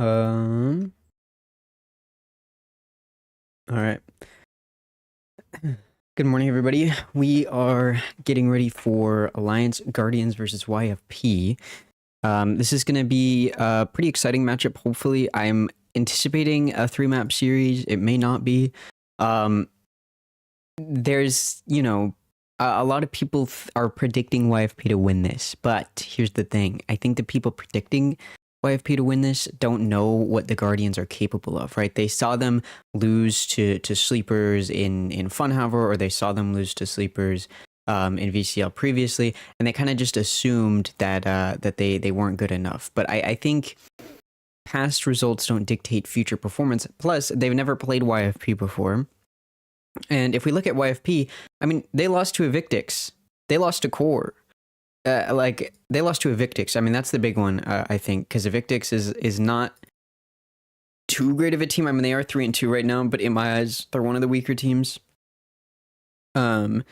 Um, all right. Good morning, everybody. We are getting ready for Alliance Guardians versus YFP. This is going to be a pretty exciting matchup. Hopefully, I'm anticipating a 3-map series. It may not be. There's, a lot of people are predicting YFP to win this, but here's the thing. I think the people predicting YFP to win this don't know what the Guardians are capable of, right? They saw them lose to Sleepers in Funhover, or they saw them lose to Sleepers in VCL previously, and they kind of just assumed that that they weren't good enough. But I think past results don't dictate future performance. Plus, they've never played YFP before. And if we look at YFP, I mean, they lost to Evictix. They lost to Core. They lost to Evictix. I mean, that's the big one, I think, because Evictix is not too great of a team. I mean, they are 3-2 right now, but in my eyes, they're one of the weaker teams. And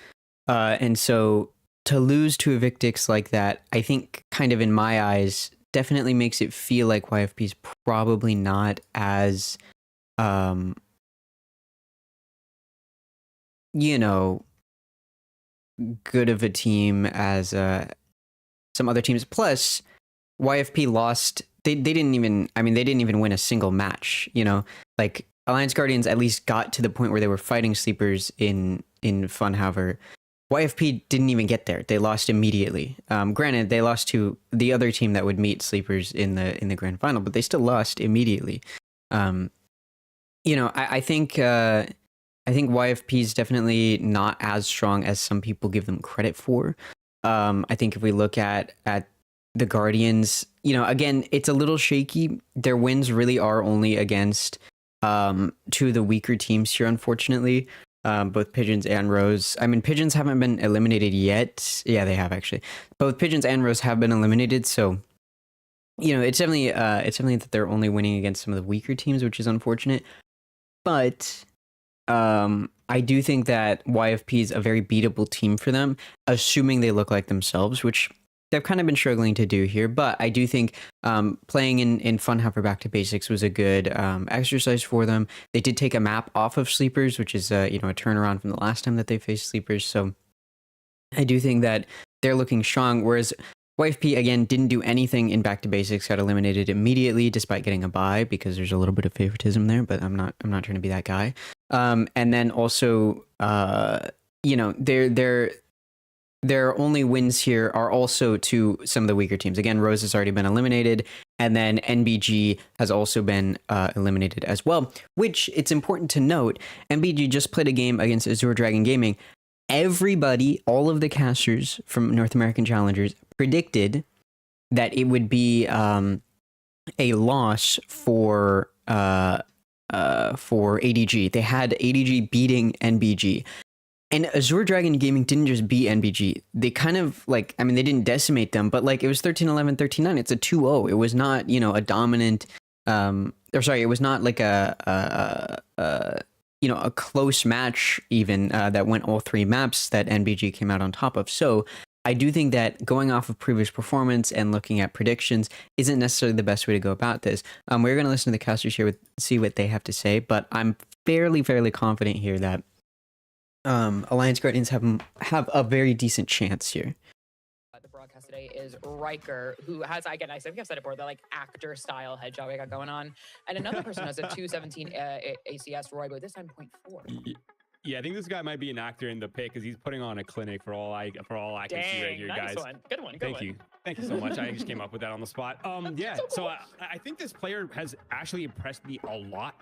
so to lose to Evictix like that, I think, kind of in my eyes, definitely makes it feel like YFP is probably not as good of a team as some other teams. Plus, YFP lost. They didn't even. I mean, they didn't even win a single match. Like Alliance Guardians at least got to the point where they were fighting Sleepers in Funhover. YFP didn't even get there. They lost immediately. Granted, they lost to the other team that would meet Sleepers in the grand final, but they still lost immediately. I think YFP is definitely not as strong as some people give them credit for. I think if we look at the Guardians, again, it's a little shaky. Their wins really are only against two of the weaker teams here, unfortunately. Both Pigeons and Rose. I mean, Pigeons haven't been eliminated yet. Yeah, they have actually. Both Pigeons and Rose have been eliminated, so it's definitely that they're only winning against some of the weaker teams, which is unfortunate. But I do think that YFP is a very beatable team for them, assuming they look like themselves, which they've kind of been struggling to do here. But I do think playing in Funhover Back to Basics was a good exercise for them. They did take a map off of Sleepers, which is a turnaround from the last time that they faced Sleepers. So I do think that they're looking strong, whereas YFP, again, didn't do anything in Back to Basics, got eliminated immediately despite getting a bye, because there's a little bit of favoritism there, but I'm not trying to be that guy. And then also, their only wins here are also to some of the weaker teams. Again, Rose has already been eliminated, and then NBG has also been eliminated as well, which it's important to note, NBG just played a game against Azure Dragon Gaming. Everybody, all of the casters from North American Challengers predicted that it would be a loss for ADG. They had ADG beating NBG. And Azure Dragon Gaming didn't just beat NBG. They kind of they didn't decimate them, but it was 13-11, 13-9. It's a 2-0. It was not, a dominant, it was not like a close match even that went all 3 maps that NBG came out on top of. So I do think that going off of previous performance and looking at predictions isn't necessarily the best way to go about this. We're going to listen to the casters here, see what they have to say, but I'm fairly confident here that Alliance Guardians have a very decent chance here. The broadcast today is Riker, who has, again, I think I've said it before, the actor style head job I got going on, and another person has a 217 ACS Roy, but this time 0.4. Yeah, I think this guy might be an actor in the pick, because he's putting on a clinic for all I can see right here, nice guys. One. Good one. Thank you so much. I just came up with that on the spot. Yeah, so I think this player has actually impressed me a lot.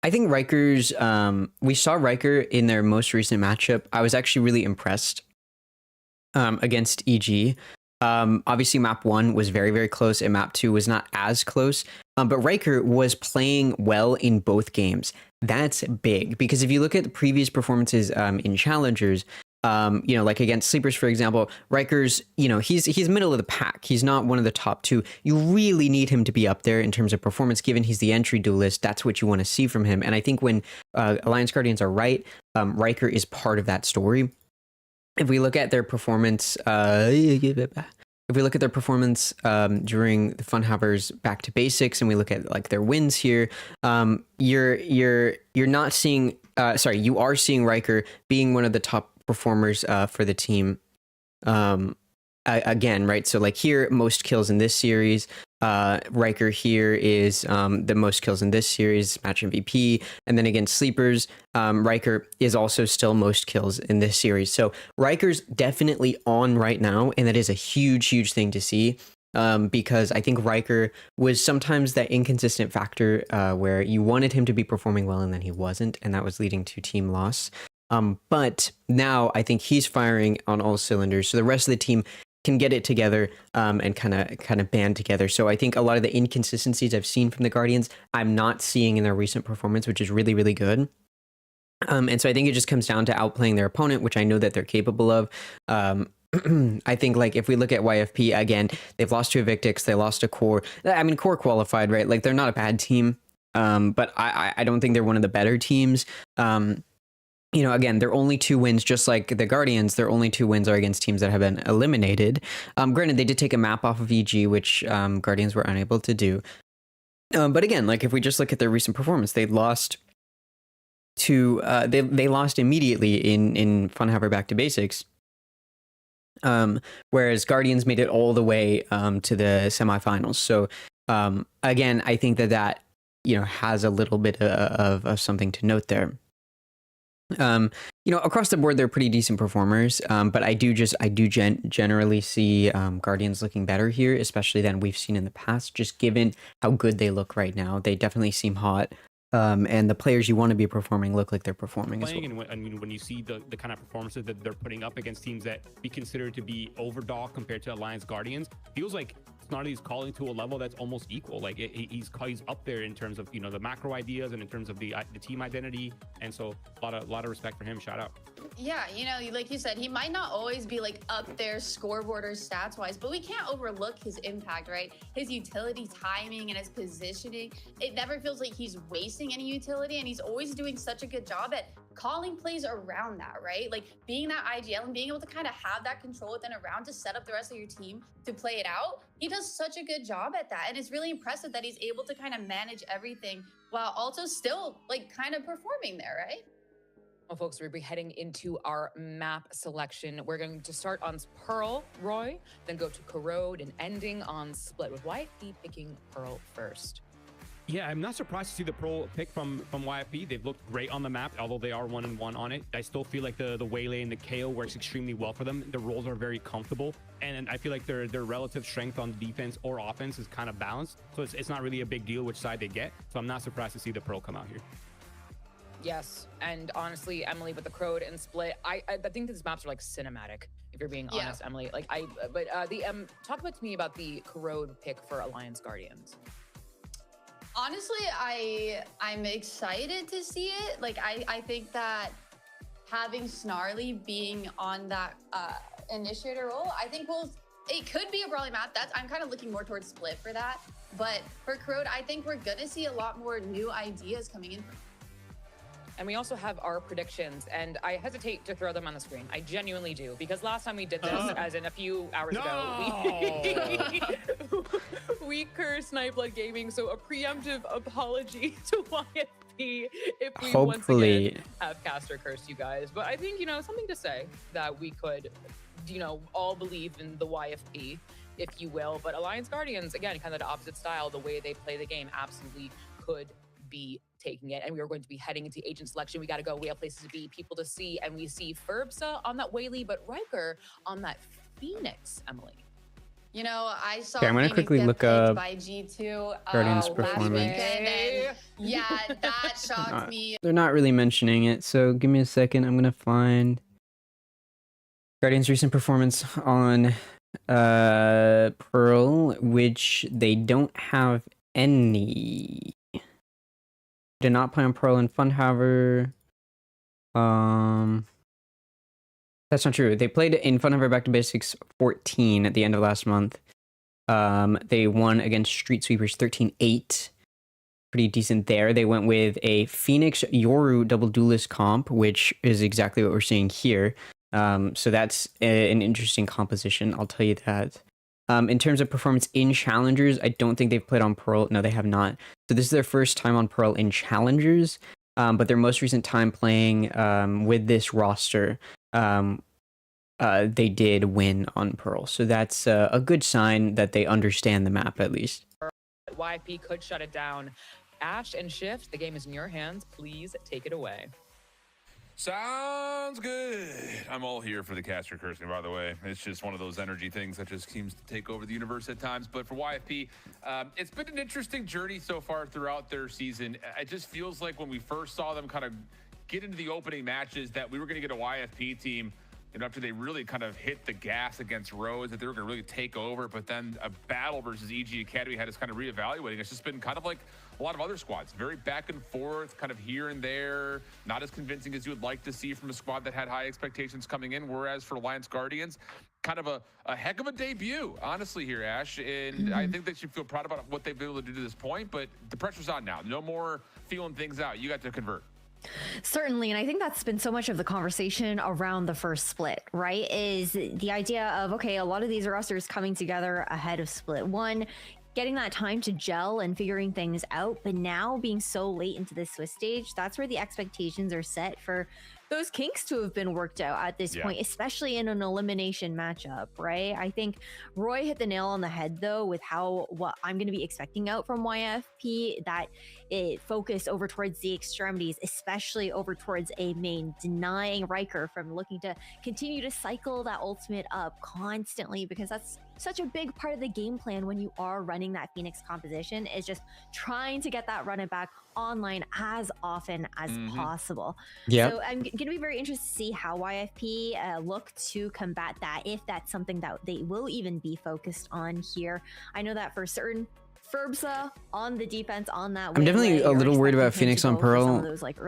I think Riker's, we saw Riker in their most recent matchup. I was actually really impressed against EG. Obviously, map 1 was very close, and map 2 was not as close. But Riker was playing well in both games. That's big, because if you look at the previous performances in Challengers, like against Sleepers, for example, Riker's, he's middle of the pack. He's not one of the top 2. You really need him to be up there in terms of performance, given he's the entry duelist. That's what you want to see from him. And I think when Alliance Guardians are right, Riker is part of that story. If we look at their performance, if we look at their performance during the Funhavers back to basics, and we look at like their wins here, you're not seeing. You are seeing Riker being one of the top performers for the team. Again, right? So like here, most kills in this series. Riker here is the most kills in this series, match MVP. And then against Sleepers, Riker is also still most kills in this series. So Riker's definitely on right now, and that is a huge, huge thing to see. Because I think Riker was sometimes that inconsistent factor where you wanted him to be performing well and then he wasn't, and that was leading to team loss. But now I think he's firing on all cylinders, so the rest of the team can get it together and kind of band together. So I think a lot of the inconsistencies I've seen from the Guardians, I'm not seeing in their recent performance, which is really, really good. And so I think it just comes down to outplaying their opponent, which I know that they're capable of. I think like if we look at YFP again, they've lost to Evictix, they lost to Core. I mean, Core qualified, right? Like they're not a bad team, but I don't think they're one of the better teams. Again, their only 2 wins, just like the Guardians, their only 2 wins are against teams that have been eliminated. Granted, they did take a map off of EG, which Guardians were unable to do. But again, like if we just look at their recent performance, they lost to they lost immediately in Funhaver Back to Basics. Whereas Guardians made it all the way to the semifinals. So again, I think that has a little bit of something to note there. Across the board, they're pretty decent performers. But I do generally see Guardians looking better here, especially than we've seen in the past, just given how good they look right now. They definitely seem hot. And the players you want to be performing look like they're performing as well. And when you see the kind of performances that they're putting up against teams that we consider to be overdog compared to Alliance Guardians, feels like Snarly's calling to a level that's almost equal. Like he's up there in terms of the macro ideas and in terms of the team identity, and so a lot of respect for him. Shout out. Yeah, like you said, he might not always be like up there scoreboard or stats wise, but we can't overlook his impact, right? His utility timing and his positioning. It never feels like he's wasting any utility, and he's always doing such a good job at calling plays around that, right? Like being that IGL and being able to kind of have that control within a round to set up the rest of your team to play it out. He does such a good job at that. And it's really impressive that he's able to kind of manage everything while also still like kind of performing there, right? Well, folks, we'll be heading into our map selection. We're going to start on Pearl, Roy, then go to Corrode and ending on Split, with YFP picking Pearl first. Yeah, I'm not surprised to see the Pearl pick from YFP. They've looked great on the map, although they are 1-1 on it. I still feel like the Waylay and the KO works extremely well for them. The roles are very comfortable, and I feel like their relative strength on defense or offense is kind of balanced. So it's not really a big deal which side they get. So I'm not surprised to see the Pearl come out here. Yes, and honestly, Emily, with the Crowd and Split, I think these maps are like cinematic. If you're being honest, Emily, like talk to me about the Corrode pick for Alliance Guardians. Honestly, I'm excited to see it. Like I think that having Snarly being on that initiator role, I think it could be a brawling map. I'm kind of looking more towards Split for that. But for Corrode, I think we're gonna see a lot more new ideas coming in. And we also have our predictions, and I hesitate to throw them on the screen. I genuinely do, because last time we did this, as in a few hours ago, we cursed Nightblood Gaming, so a preemptive apology to YFP if we once again have cast or cursed you guys. But I think, something to say that we could, all believe in the YFP, if you will. But Alliance Guardians, again, kind of the opposite style, the way they play the game absolutely could be taking it. And we are going to be heading into agent selection. We got to go. We have places to be, people to see, and we see Ferbsa on that Waylay, but Riker on that Phoenix, Emily. I saw I'm gonna quickly look up by G2 Guardians' last performance. weekend, and that shocked me. They're not really mentioning it, so give me a second. I'm gonna find Guardians' recent performance on Pearl, which they don't have any. Did not play on Pearl and Funhaver. That's not true. They played in Funhaver Back to Basics 14 at the end of last month. They won against Street Sweepers 13-8. Pretty decent there. They went with a Phoenix Yoru double duelist comp, which is exactly what we're seeing here. So that's an interesting composition, I'll tell you that. In terms of performance in challengers, I don't think they've played on Pearl. No, they have not. So this is their first time on Pearl in challengers. But their most recent time playing with this roster, they did win on Pearl. So that's a good sign that they understand the map at least. YFP could shut it down. Ash and Shift, the game is in your hands. Please take it away. Sounds good. I'm all here for the caster cursing, by the way. It's just one of those energy things that just seems to take over the universe at times. But for YFP, it's been an interesting journey so far throughout their season. It just feels like when we first saw them kind of get into the opening matches that we were going to get a YFP team, you know, after they really kind of hit the gas against Rose, that they were going to really take over. But then a battle versus EG Academy had us kind of reevaluating. It's just been kind of like a lot of other squads, very back and forth, kind of here and there, not as convincing as you would like to see from a squad that had high expectations coming in. Whereas for Alliance Guardians, kind of a heck of a debut, honestly, here, Ash. And I think they should feel proud about what they've been able to do to this point. But the pressure's on now. No more feeling things out. You got to convert. Certainly, and I think that's been so much of the conversation around the first split, right? Is the idea of, okay, a lot of these rosters coming together ahead of split one, getting that time to gel and figuring things out, but now being so late into the Swiss stage, that's where the expectations are set for those kinks to have been worked out at this point, especially in an elimination matchup, right? I think Roy hit the nail on the head though with what I'm going to be expecting out from YFP, that it focus over towards the extremities, especially over towards a main, denying Riker from looking to continue to cycle that ultimate up constantly, because that's such a big part of the game plan when you are running that Phoenix composition, is just trying to get that run it back online as often as possible. Yeah. So I'm going to be very interested to see how YFP look to combat that, if that's something that they will even be focused on here. I know that for certain, Ferbsa on the defense on that. I'm definitely a little worried about Phoenix on Pearl.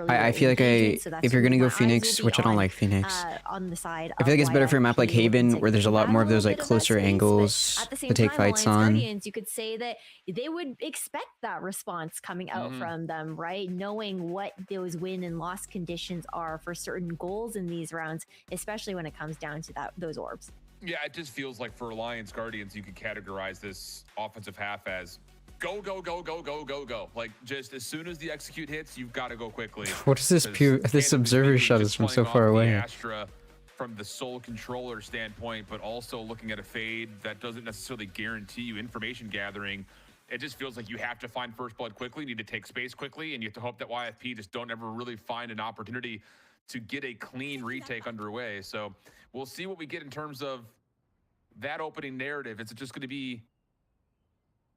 I feel like if you're gonna go Phoenix, which I don't like Phoenix, on the side, I feel like it's better for a map like Haven, where there's a lot more of those like closer angles to take fights on. You could say that they would expect that response coming out from them, right? Knowing what those win and loss conditions are for certain goals in these rounds, especially when it comes down to those orbs. Yeah, it just feels like for Alliance Guardians, you could categorize this offensive half as go, go, go, go, go, go, go. Like, just as soon as the execute hits, you've got to go quickly. What is this this observer shot is from so far away? Astra from the sole controller standpoint, but also looking at a fade that doesn't necessarily guarantee you information gathering. It just feels like you have to find first blood quickly, need to take space quickly, and you have to hope that YFP just don't ever really find an opportunity to get a clean retake underway. So we'll see what we get in terms of that opening narrative. Is it just going to be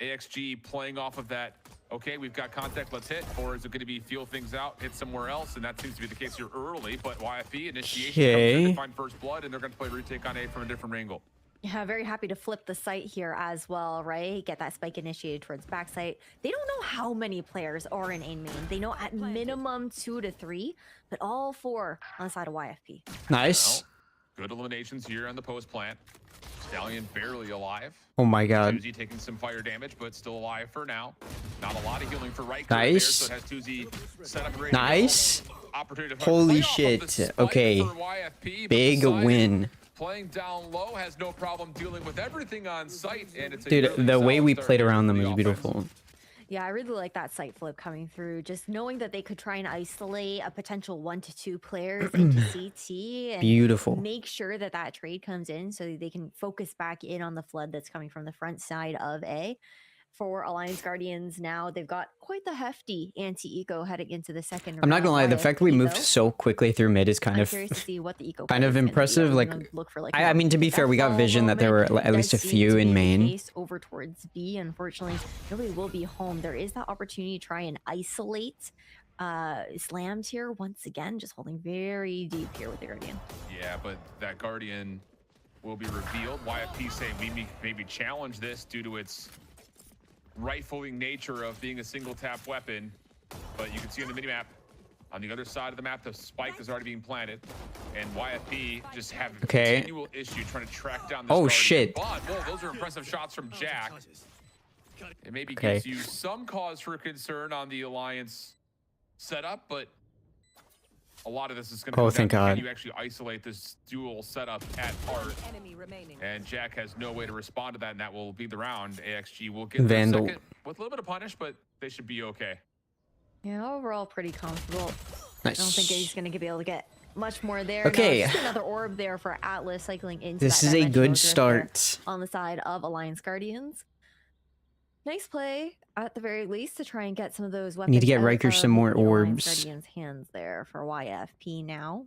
AXG playing off of that, okay, we've got contact, let's hit, or is it going to be feel things out, hit somewhere else? And that seems to be the case here early, but YFP initiation comes in to find first blood, and they're going to play retake on A from a different angle. Yeah, very happy to flip the site here as well, right? Get that spike initiated towards backside. They don't know how many players are in main. They know at minimum 2 to 3, but all 4 on the side of YFP. Nice. Well, good eliminations here on the post plant. Stallion barely alive. Oh my god. Tuzi taking some fire damage, but still alive for now. Not a lot of healing for Riker. Nice. There, so it has Tuzi set up ready. Nice. Opportunity to Holy shit. Okay. YFP, big win. Playing down low, has no problem dealing with everything on site, and it's Dude, the way we played around them is beautiful. Yeah, I really like that site flip coming through. Just knowing that they could try and isolate a potential 1 to 2 players into CT and beautiful. Make sure that that trade comes in so that they can focus back in on the flood that's coming from the front side of A. For Alliance Guardians now, they've got quite the hefty anti-eco heading into the second round. I'm not gonna lie, the fact that we moved so quickly through mid is kind of impressive. Like, I mean, to be fair, we got vision that there were at least a few in main. Over towards B, unfortunately, nobody will be home. There is that opportunity to try and isolate slams here once again, just holding very deep here with the Guardian. Yeah, but that Guardian will be revealed. YFP saying we maybe challenge this due to its rifling nature of being a single tap weapon, but you can see on the minimap on the other side of the map the spike is already being planted, and YFP just have a continual issue trying to track down this shit. But whoa, those are impressive shots from Jack. It maybe gives you some cause for concern on the Alliance setup, but a lot of this is going to Oh, come thank down to God. can you actually isolate this dual setup at heart. And Jack has no way to respond to that, and that will be the round. AXG will get their Vandal. second with a little bit of punish, but they should be okay. Yeah, overall pretty comfortable. Nice. I don't think he's going to be able to get much more there. Okay. Now, just another orb there for Atlas cycling into This that is a dimensional good drift there start. on the side of Alliance Guardians. Nice play, at the very least, to try and get some of those weapons Need to get out Riker of some more the Alliance orbs. Guardians' hands there for YFP now.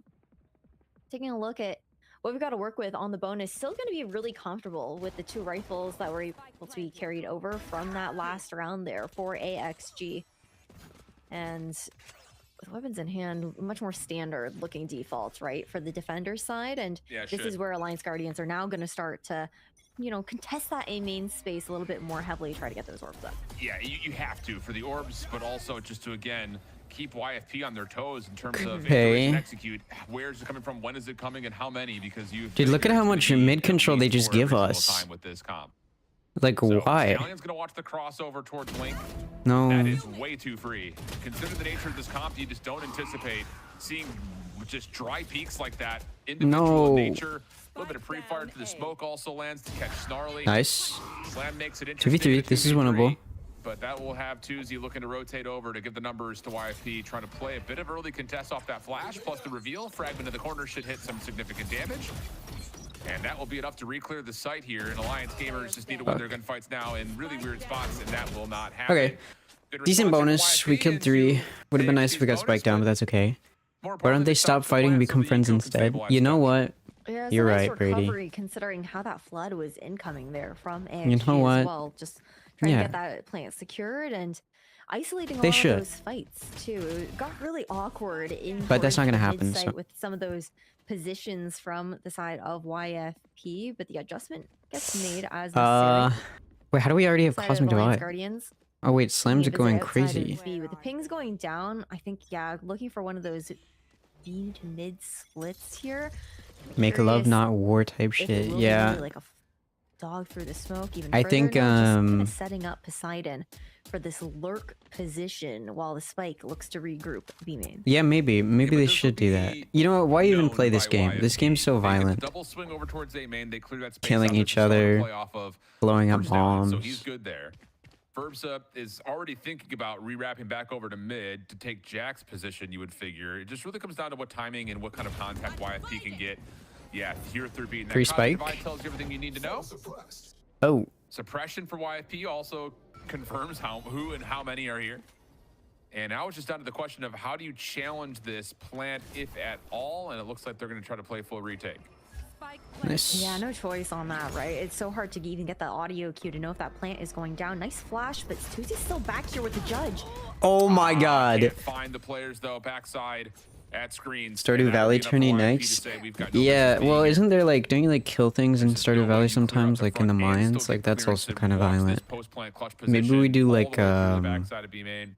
Taking a look at what we've got to work with on the bonus, still going to be really comfortable with the 2 rifles that were able to be carried over from that last round there for AXG. And with weapons in hand, much more standard looking defaults, right, for the defender side. And this is where Alliance Guardians are now going to start to, you know, contest that A main space a little bit more heavily, try to get those orbs up. Yeah, you have to for the orbs, but also just to, again, keep YFP on their toes in terms of Okay. execute. Where's it coming from? When is it coming? And how many? Because you. Dude, look at how much mid control they just give us. With this comp. Like, So, why? Stallion's gonna watch the crossover towards Link. No. That is way too free. Consider the nature of this comp, you just don't anticipate seeing just dry peaks like that. Individual No. nature. A little bit of pre-fire to the smoke also lands to catch Snarly. Nice. Slam makes it 2v3, this is winnable. But that will have Tuesday looking to rotate over to give the numbers to YFP, trying to play a bit of early contest off that flash, plus the reveal. Fragment of the corner should hit some significant damage. And that will be enough to re-clear the site here. And Alliance gamers just need to win their gunfights now in really weird spots, and that will not happen. Okay. Good Decent response from bonus. We YFP killed into 3. Would have been nice if we got AXG's spiked down, but bonus, that's okay. more Why don't importantly, they stop the fighting and plans become of the friends eco can instead? stabilize You know things. what? Yeah, it's You're a nice right, Brady. recovery considering how that flood was incoming there from AXG You know what? as well. Just trying Yeah. to get that plant secured and isolating a They lot should. of those fights too. It got really awkward in But that's not towards gonna the happen, mid-site so- with some of those positions from the side of YFP, but the adjustment gets made as necessary. Wait, how do we already have Side of Cosmic Alliance Divide? Guardians. Oh wait, Slams are Visit going outside of crazy. B. With the pings going down, I think, yeah, looking for one of those B to mid splits here. Make love, Curious not war type if it shit. will be Yeah. like a dog through the smoke even I further. think, No, just kinda um, setting up Poseidon for this lurk position while the spike looks to regroup B main. Yeah, maybe. Maybe but they this should will do that. be You know what? Why even known play this by game? This YFP. game's so They get the violent. double swing over towards A main. They clear that space Killing out. There's each a zone to other, play off of blowing up for Stallion, so bombs. he's good there. Verbsa is already thinking about re-wrapping back over to mid to take Jack's position, you would figure. It just really comes down to what timing and what kind of contact YFP can get. Yeah, here through beating that Free Cosmic spike. Divide tells you everything you need to know. Oh, Suppression for YFP also confirms who and how many are here. And now it's just down to the question of how do you challenge this plant, if at all, and it looks like they're going to try to play full retake. nice. Yeah, no choice on that, right? It's so hard to even get that audio cue to know if that plant is going down. Nice flash, but Tuesday's still back here with the judge. Oh my god. Can't find the players though, backside at screens. Stardew And that Valley would be enough for turning YFP to nice. say we've got no Yeah, business well, being isn't there like, don't you like kill things in here. Stardew No way Valley you clear sometimes, out the like in the front and still mines? get Like that's clearance also to kind of watch this violent. post-plant clutch Maybe we position do all like, the way through the backside of B main.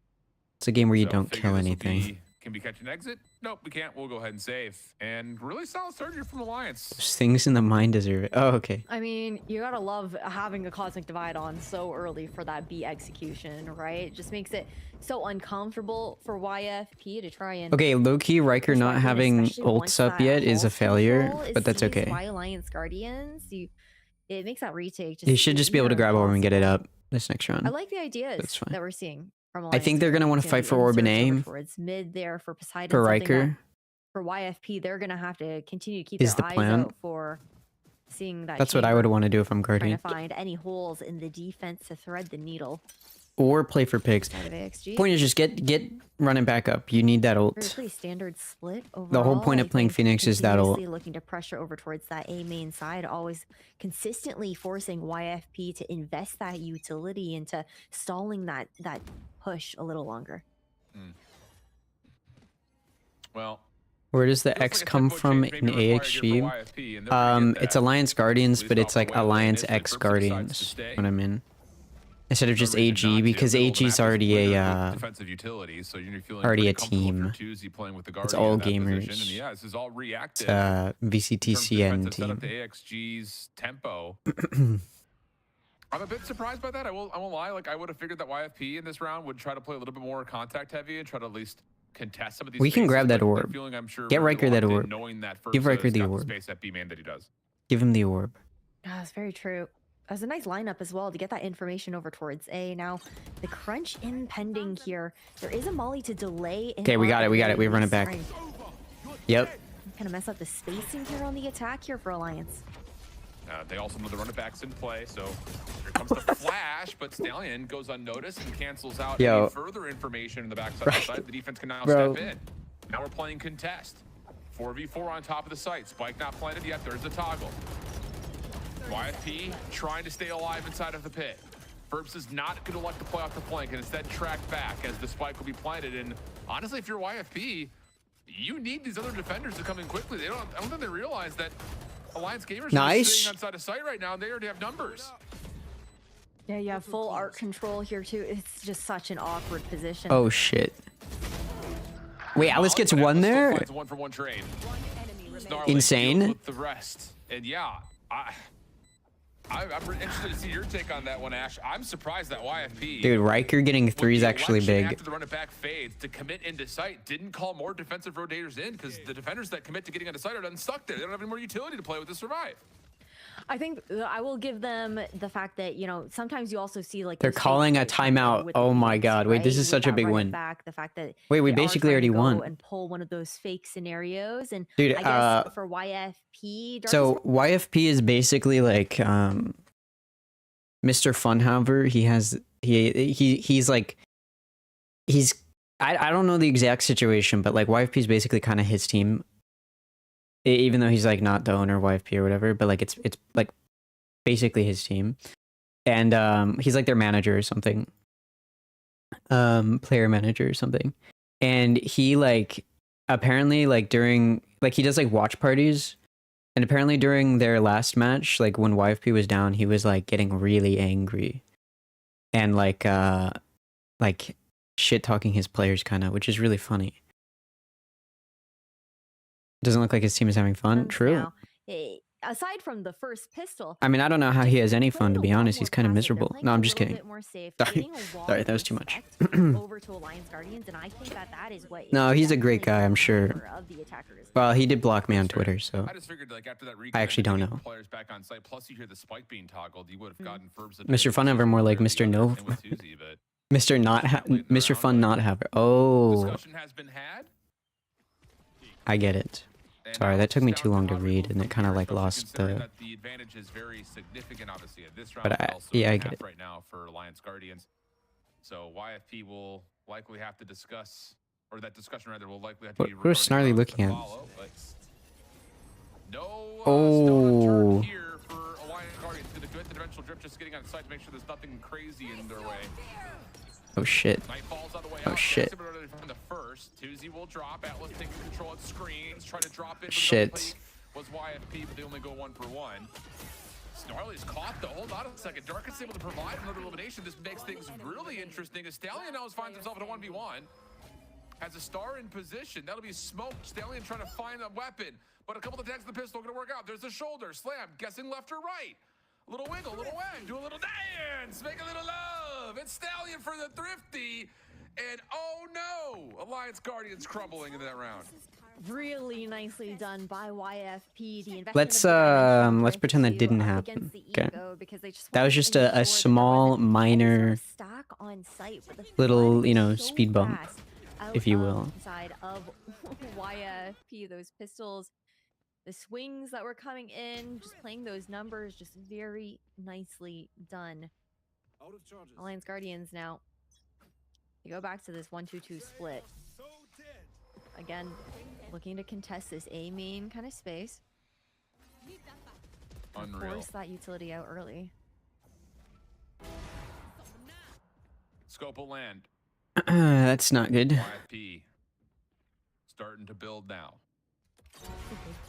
it's a game where you So don't figure kill this will anything. be- Can we catch an exit? Nope, we can't. We'll go ahead and save. And really solid start here from Alliance. There's things in the mine deserve it. Oh, okay. I mean, you gotta love having a Cosmic Divide on so early for that B execution, right? It just makes it so uncomfortable for YFP to try and... Okay, low-key Riker push not back in, having especially once ults up that yet is a Hulk failure, control is but that's seized okay. by Alliance Guardians, it makes that retake He should just be able to easier grab orb and get it impossible. up this next round. I like the ideas That's fine. that we're seeing from I Alliance think they're gonna want to Guardians. fight for orb and Inserts over aim towards mid there for Poseidon. for something that Riker. For YFP, they're gonna have to continue to keep Is their the eyes plan. out for seeing that. That's what I chamber, would want to do if I'm trying Guardian. to find any holes in the defense to thread the needle. Or play for pigs. Out of AXG. Point is just get running back up. You need that ult. Pretty standard split overall. The whole point of I playing think Phoenix is that ult. continuously looking to pressure over towards that A main side, always consistently forcing YFP to invest that utility into stalling that push a little longer. Well, Where does the feels X like a come tempo from change in maybe required here for AXG? YFP, and they'll forget It's that. Alliance Guardians, At but least it's off like the way Alliance initially, X Verbs decides to Guardians. stay. What I'm in. Instead of No just reason AG, not to. because Middle of the AG map is is already littered a with defensive utility, so you're feeling already pretty a comfortable if you're team. Tuesday playing with the It's Guardian all in that gamers. position. And yeah, this is all reactive. it's in terms of VCTCN defensive setup team. to AXG's tempo. I'm a bit surprised by that. I won't lie. Like I would have figured that YFP in this round would try to play a little bit more contact heavy and try to at least contest some of these We can spaces, grab that but orb. feeling, I'm sure, Get very Riker that locked in, orb. knowing that Give Riker Furza's the got orb. space at B main that he does. Give him the orb. Oh, that's very true. That's a nice lineup as well to get that information over towards A. Now, the crunch impending here. There is a molly to delay. Okay, we got it. We got it. We run it back. Yep. Kind of mess up the spacing here on the attack here for Alliance. They also know the run it back's in play, so here comes the flash, but Stallion goes unnoticed and cancels out Yo. any further information in the backside of the site. The defense can now Bro. step in. Now we're playing contest. 4v4 on top of the site. Spike not planted yet. There's the toggle. YFP trying to stay alive inside of the pit. Ferbs is not going to like to play off the flank and instead track back as the spike will be planted. And honestly, if you're YFP, you need these other defenders to come in quickly. I don't think they realize that Alliance Gamers are just sitting outside of sight right now, and they already have numbers. Yeah, you have full art control here too. It's just such an awkward position. Oh shit. Wait, Alice gets But one Atlas still there? finds a one-for-one trade. Snarly Insane. deals with the rest. And yeah, I'm interested to see your take on that one, Ash. I'm surprised that YFP. Dude, Riker getting three is actually big. After the run it back fades to commit into sight, didn't call more defensive rotators in because the defenders that commit to getting into sight are done stuck there. They don't have any more utility to play with to survive. I think I will give them the fact that, you know, sometimes you also see like They're those calling a phases that go timeout. with Oh the my leads, god. Wait, this right? is such a That big run it win. Back, the fact that Wait, we they are basically trying to already go won. and pull one of those fake scenarios. And Dude, I guess for YFP, So YFP is basically like Mr. Funhauer. He's I don't know the exact situation, but like YFP is basically kind of his team. Even though he's like not the owner of YFP or whatever, but like it's like basically his team. And he's like their manager or something. Player manager or something. And he like apparently like during like he does like watch parties. And apparently during their last match, like when YFP was down, he was like getting really angry. And like shit talking his players kind of, which is really funny. Doesn't look like his team is having fun. True. Now, aside from the first pistol, I mean, I don't know how he has any fun, to be playing a lot honest. He's more kind of passive. They're miserable. playing No, a I'm just little kidding. bit more safe, Sorry. getting a lot Sorry, that of was too much. respect over to Alliance Guardians, and I think that is what. No, is he's a great definitely guy, I'm in sure. favor of the attackers. Well, he did block me on Twitter, so I just figured like after that I actually don't reconnect, know. players back on site. Plus, you hear the spike being toggled. You would have gotten Ferbs. Mr. Funhaver more like Mr. No. Mr. Not Mr. Fun Not Haver. Oh, Discussion has been had. I get it. And Sorry, now that took me it's too down long to Rodrigo read, and it from kind of here, like especially lost considering the. that the advantage is very significant, obviously, at this round. But but I- also yeah, I in get half it. right now for Alliance Guardians. So YFP will likely have to discuss, or that discussion rather will likely have to be. What was Snarly regarding looking at? follow, but no. Oh. Stone unturned here for Alliance Guardians. Gonna do it. The dimensional drip just getting on site to make sure there's nothing crazy in their way. Oh shit. Night falls on the way Oh, out. shit. From the first, Tuesday will drop. Atlas taking control of screens, trying to drop in. Shit. Was YFP, but they only go 1-for-1. Snarly's caught though. Hold on a second. Dark is able to provide another elimination. This makes things really interesting. As Stallion now finds himself in a 1v1. Has a star in position. That'll be smoked. Stallion trying to find a weapon. But a couple of attacks of the pistol are going to work out. There's the shoulder. Slam. Guessing left or right. A little wiggle, a little wag. Do a little dance. Make a little love. It's Stallion for the thrifty. And oh no. Alliance Guardians crumbling in that round. Really nicely done by YFP. The investment Let's of the dimension let's pretend that to didn't up happen. against the Okay. ego because they just That wanted was to just ensure a that there small, wasn't any minor sort of stack on site, but the little, flood you know, was so speed bump, fast if out you of will. Side of YFP, those pistols, the swings that were coming in, just playing those numbers, just very nicely done. Alliance Guardians now. They go back to this 1-2-2 split. Again, looking to contest this A main kind of space. Unreal. Force that utility out early. Scope will land. That's not good. YFP starting to build now.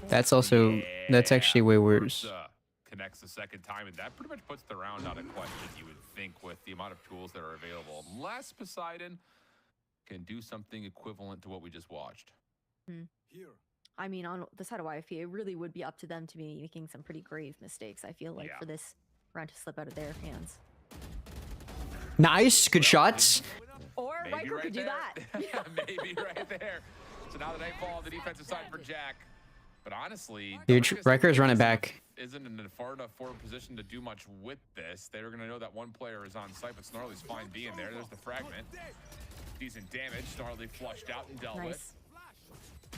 That's also that's actually way worse. Ursa connects the second time, and that pretty much puts the round out of question, you would think, with the amount of tools that are available. Unless Poseidon can do something equivalent to what we just watched. I mean, on the side of YFP, it really would be up to them to be making some pretty grave mistakes, I feel like, Yeah. for this round to slip out of their hands. Nice, good shots. Or Maybe Riker right could do there. that. Maybe right there. So now the nightfall on the defensive side for Jack. But honestly, Dude, Riker's running back. Isn't in a far enough forward position to do much with this. They're going to know that one player is on site, but Snarly's fine being there. There's the fragment. Decent damage. Snarly flushed out and dealt with.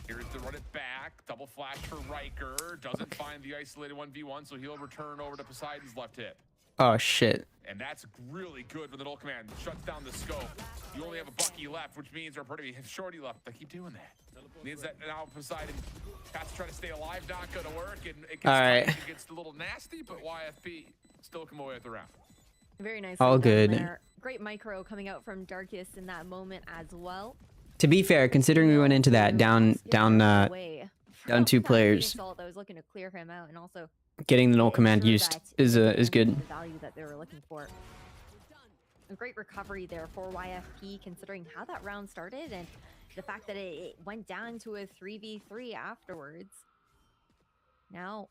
Here's to run it back. Double flash for Riker. Doesn't find the isolated 1v1, so he'll return over to Poseidon's left hip. Oh shit. And that's really good for the null command. Shuts down the scope. You only have a Bucky left, which means, or pretty Shorty left. They keep doing that. Means that now Poseidon has to try to stay alive. Not going to work. And it gets a little nasty, but YFP still come away with the round. Very nice. All good. There. Great micro coming out from Darkus in that moment as well. To be fair, considering we went into that down 2 players, That was looking to clear him out, and also getting the null command used is good. The value that they were looking for. A great recovery there for YFP, considering how that round started and the fact that it went down to a 3v3 afterwards. Now,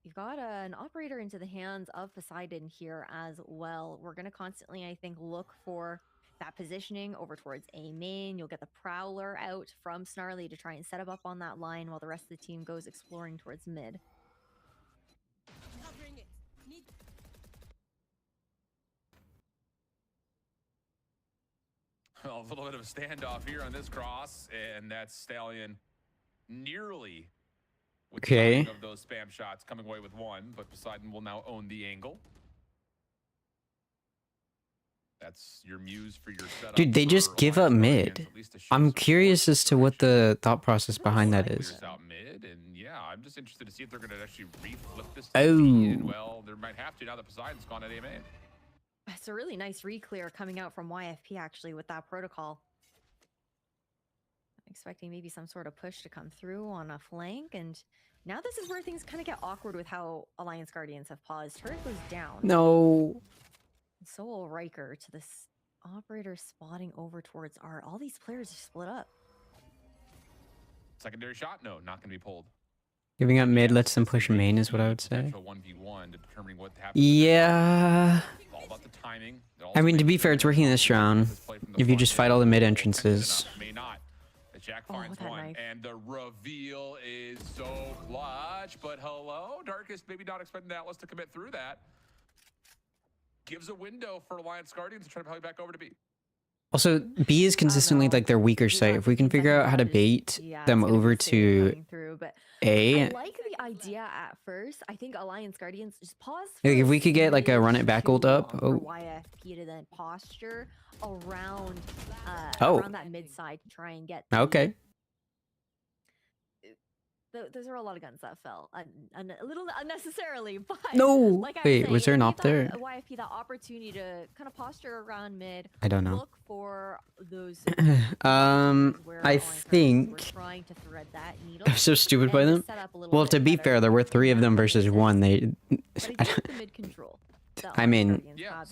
you've got an operator into the hands of Poseidon here as well. We're going to constantly, I think, look for that positioning over towards A main. You'll get the Prowler out from Snarly to try and set him up on that line while the rest of the team goes exploring towards mid. Well, a little bit of a standoff here on this cross, and that's Stallion nearly with the timing of those spam shots coming away with 1, but Poseidon will now own the angle. That's your muse for your setup. Dude, they just give up mid. I'm curious as to what the thought process behind that is. Out mid, and yeah, I'm just interested to see if they're going to actually reflip this. Well, they might have to now that Poseidon's gone at A main. It's a really nice re-clear coming out from YFP actually with that protocol. I'm expecting maybe some sort of push to come through on a flank, and now this is where things kind of get awkward with how Alliance Guardians have paused. Turret goes down. No. So will Riker to this operator spotting over towards Art. All these players are split up. Secondary shot? No, not going to be pulled. Giving up mid lets them push main is what I would say. 1v1 to determining what happens. Yeah. All about the timing. I mean, to be fair, it's working this round. If you just fight all the mid entrances. May not. Jack finds one, and the reveal is so clutch. But hello, Darkest, maybe not expecting the Atlas to commit through that. Gives a window for Alliance Guardians to try to probably back over to B. Also, B is consistently like their weaker site. If we can figure out how to bait them over to A. I like the idea at first. I think Alliance Guardians just pause. Like if we could get like a run it back ult up. For YFP to then posture around around that mid side to try and get. Okay. Those are a lot of guns that fell a little unnecessarily, but no. Like wait, was there an op there? YFP that opportunity to kind of posture around mid. I don't know. Look for those. I think. Trying to thread that needle. I'm so stupid by them. Well, to be fair, there were 3 of them versus 1. They. Mid control. I mean,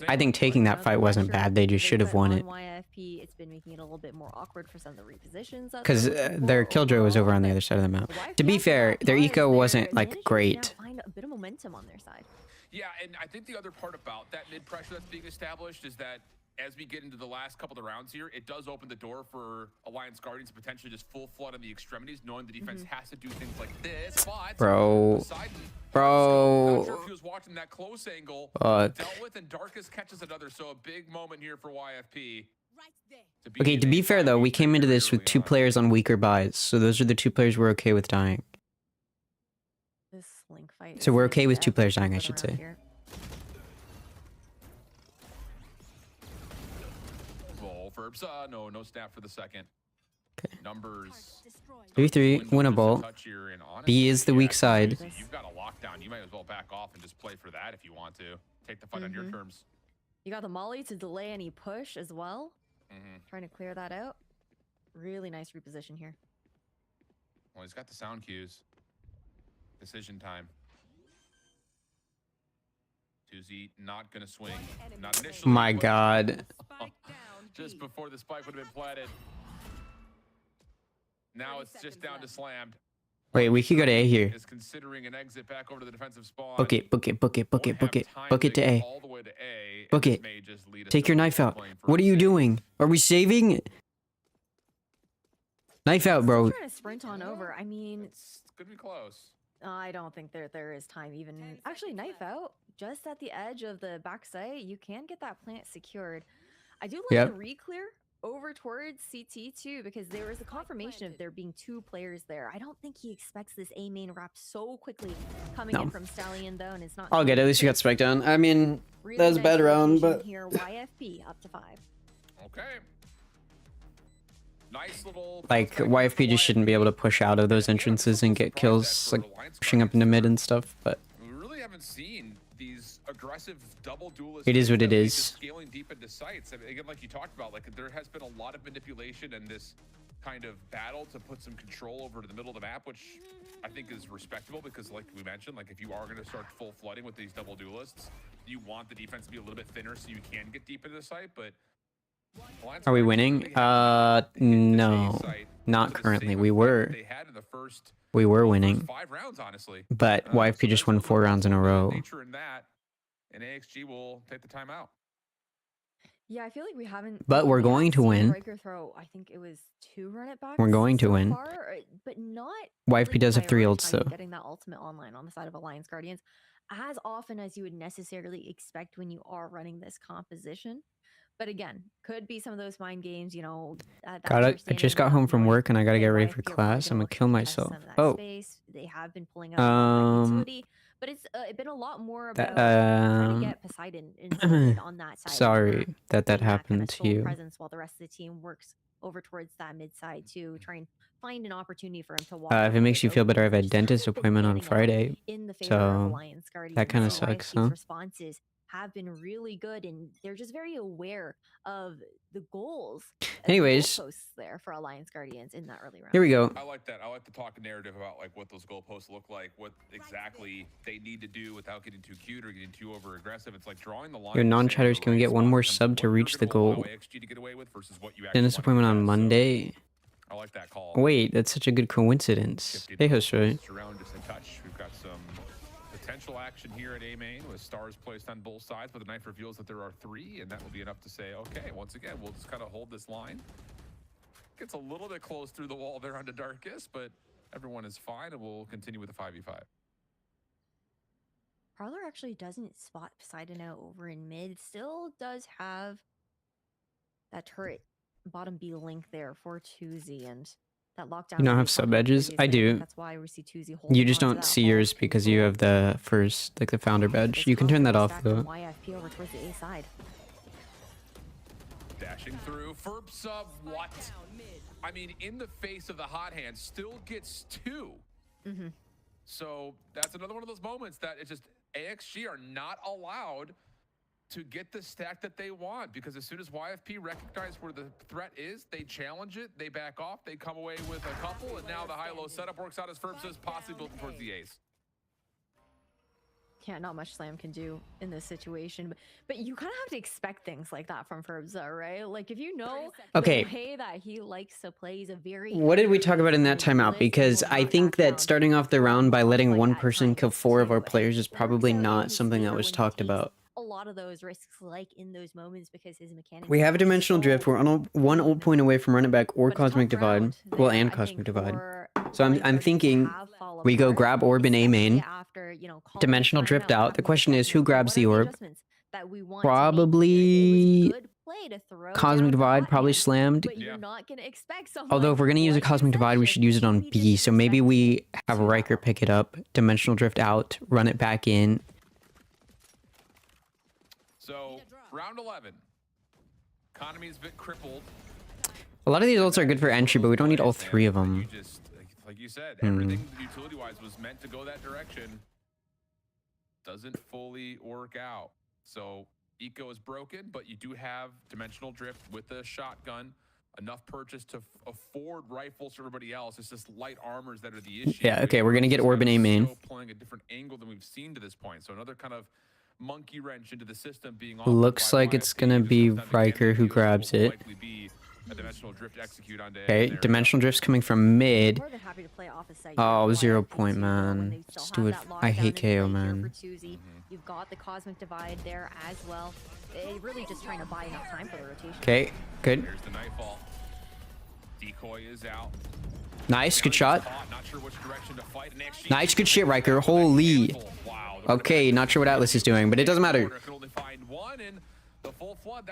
I think taking that fight wasn't bad. They just should have won it. YFP, it's been making it a little bit more awkward for some of the repositions. Because their killjoy was over on the other side of the map. To be fair, their eco wasn't like great. Find a bit of momentum on their side. Yeah, and I think the other part about that mid pressure that's being established is that as we get into the last couple of rounds here, it does open the door for Alliance Guardians to potentially just full flood on the extremities, knowing the defense has to do things like this. But Bro. Not sure if he was watching that close angle. Fuck. Dealt with, and Darkus catches another. So a big moment here for YFP. Okay, to be fair though, we came into this with 2 players on weaker buys, so those are the 2 players we're okay with dying. This link fight. So we're okay with 2 players dying, I should say. No snap for the second. Okay. Numbers 3-3, winnable. B is the weak side. You've got a lockdown. You might as well back off and just play for that if you want to. Take the fight on your terms. You got the molly to delay any push as well. Trying to clear that out. Really nice reposition here. Well, he's got the sound cues. Decision time. 2Z not gonna swing. Not initially. My God. Just before the spike would have been planted. Now it's just down to slammed. Wait, we could go to A here. Is considering an exit back over to the defensive spawn. Book it, book it, book it, book Won't it, book have it. time Book it to get A. all the way to A, and Book this it. may just lead us Take to your a knife out. playing for What are a you save. doing? Are we saving? Knife out, bro. Trying to sprint on over. I mean, It's gonna be close. I don't think there is time even. Actually, knife out just at the edge of the back site. You can get that plant secured. I do like Yep. the re-clear over towards CT too, because there is a confirmation of there being 2 players there. I don't think he expects this A main wrap so quickly coming in No. from Stallion though, and it's not. All good. At least you got spiked down. I mean, Really that was a nice bad round, rotation but here, YFP up to 5. Okay. Nice little like prospect YFP for just shouldn't be able to push out of those Yeah, entrances I'm and get surprised kills, that like for Alliance pushing up into Guardians, mid and stuff. But we really haven't seen these aggressive double duelists. It is what it that lead to is. Scaling deep into sites. I mean, again, like you talked about, like there has been a lot of manipulation and this kind of battle to put some control over to the middle of the map, which I think is respectable because, like we mentioned, like if you are going to start full flooding with these double duelists, you want the defense to be a little bit thinner so you can get deep into the site. But Alliance are we Guardians winning? really haven't hit this A No, site not to the currently. same We effect were. that they had in the first We were first winning, 5 rounds, honestly. but So YFP just there's won a 4 rounds in a little bit of row. nature in that, and AXG will take the timeout. Yeah, I feel like we haven't. But we're we going have to seen win. Riker throw. I think it was 2 run it backs. We're going to so win. far, but not. YFP really does have 3 ults prioritizing though. Getting that ultimate online on the side of Alliance Guardians as often as you would necessarily expect when you are running this composition. But again, could be some of those mind games, you know. That I just got home from work and I gotta get ready for class. I'm gonna kill myself. Oh, Space. They have been pulling out a lot of that utility, but it's been a lot more about trying to get Poseidon inserted on that side. sorry that being happened kind of to sole you. presence while the rest of the team works over towards that mid side to try and find an opportunity for him to walk. If it makes you feel better, I have a dentist appointment on Friday, In the favor of so Alliance Guardians, that kind of so sucks, YFP's huh? responses have been really good, and they're just very aware of the goals. Anyways. Goalposts there for Alliance Guardians in that early round. Here we go. I like that. I like the talk narrative about like what those goalposts look like, what exactly they need to do without getting too cute or getting too over aggressive. It's like drawing the line. Yo, non-chatters, can we get one more sub to reach the goal? Dentist appointment on Monday. I like that call. Wait, that's such a good coincidence. Hey, Josue. Around just a touch. We've got some potential action here at A main with stars placed on both sides, but the knife reveals that there are 3, and that will be enough to say, okay, once again, we'll just kind of hold this line. Gets a little bit close through the wall there onto Darkest, but everyone is fine, and we'll continue with the 5v5. Prowler actually doesn't spot Poseidon out over in mid. Still does have that turret bottom B link there for Tuzi, and that lockdown. You don't have sub edges? I do. That's why we see Tuzi holding You just onto don't that see wall yours of because you control. have the first, like the founder badge. This You can turn that confidence off back from though. YFP over towards the A side. Dashing through. Ferb sub, what? I mean, in the face of the hot hand, still gets 2. Mm-hmm. So that's another one of those moments that it's just AXG are not allowed to get the stack that they want, because as soon as YFP recognize where the threat is, they challenge it, they back off, they come away with a couple, and now the high-low setup works out as Ferb says, possibly building towards the ace. Yeah, not much Slam can do in this situation, but you kind of have to expect things like that from Ferbza, right? Like if you know Okay. the way that he likes to play is a very. What did we talk about in that timeout? Because I think that starting off the round by letting one person kill 4 of our players is probably not something that was talked about. A lot of those risks, like in those moments, because his mechanics. We have a dimensional drift. We're on one ult point away from run it back or But it's a cosmic tough divide. round Well, there, and I cosmic think, divide. for So I'm Alliance Guardians to thinking have fall we go apart, grab orb in A main, especially after, you know, calling dimensional the drift timeout, out. The having question is, who assessment, grabs what the are orb? adjustments that we want to make here? Probably It was a good play to throw Cosmic down the divide, hot probably hand, slammed. but Yeah. you're not going to expect someone. Although if we're gonna use a like cosmic divide, we Deception should use it on to be B. So maybe we disrespectful have to Riker Battle. pick it up, dimensional drift out, run it back in. So round 11. Economy's a bit crippled. A lot of these ults are good for entry, but we don't need all 3 of them. You just, like you said, everything utility-wise was meant to go that direction. Doesn't fully work out. So eco is broken, but you do have dimensional drift with a shotgun. Enough purchase to afford rifles for everybody else. It's just light armors that are the issue. Yeah, okay, we're gonna get orb in A main. Playing a different angle than we've seen to this point. So another kind of monkey wrench into the system being Looks like it's gonna be Riker who grabs it. A dimensional drift execute onto Okay, there. dimensional drift's coming from mid. More than happy to play off a site. Oh, Why 0 I think point, too, though, when man. they still Let's have do it. that I lockdown hate in play KO, here man. for Tuesday. You've got the Cosmic Divide there as well. Really just trying to buy enough time for the rotation. Okay, good. There's the nightfall. Decoy is out. Nice, good shot. Not sure which direction to fight. Nice, good shit, Riker. Holy. Wow. Okay, not sure what Atlas is doing, but it doesn't matter. Can only find one, and the full flood.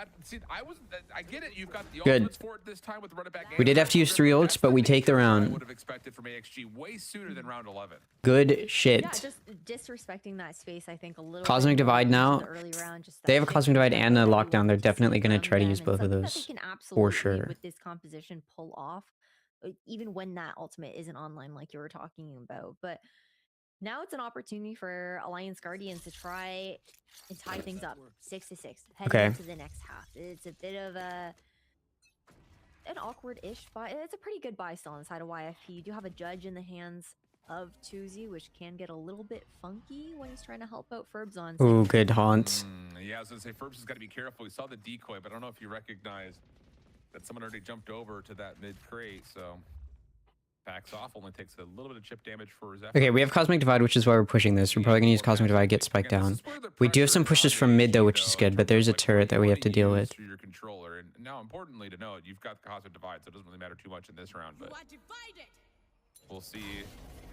I get it. You've got the Good. ultimates for it this time with the run it back. We did have to use 3 ults, but we take the I round. would have expected from AXG way sooner than round 11. Good shit. Yeah, just disrespecting that space, I think, a little Cosmic bit more Divide into now. the early round, just They that have a shift Cosmic Divide in and a tempo, lockdown. They're what definitely we going to see try to from use them, both of and those. something that they can For absolutely, sure. with this composition, pull off, even when that ultimate isn't online, like you were talking about. But now it's an opportunity for Alliance Guardians to try and tie things up 6-6 heading Okay. into the next half. It's a bit of an awkward-ish buy. It's a pretty good buy still on the side of YFP. You do have a judge in the hands of Tuzi, which can get a little bit funky when he's trying to help out Ferbs on. Ooh, good haunt. Yeah, I was gonna say Ferbs has got to be careful. He saw the decoy, but I don't know if you recognized that someone already jumped over to that mid crate. So backs off. Only takes a little bit of chip damage for his effort. Okay, we have Cosmic Divide, which is why we're pushing this. We're probably going to use Cosmic Divide, get spiked down. We do have some pushes from mid, though, which is good, but there's a turret that we have to deal with. Through your controller, and now importantly to note, you've got the Cosmic Divide, so it doesn't really matter too much in this round. But we'll see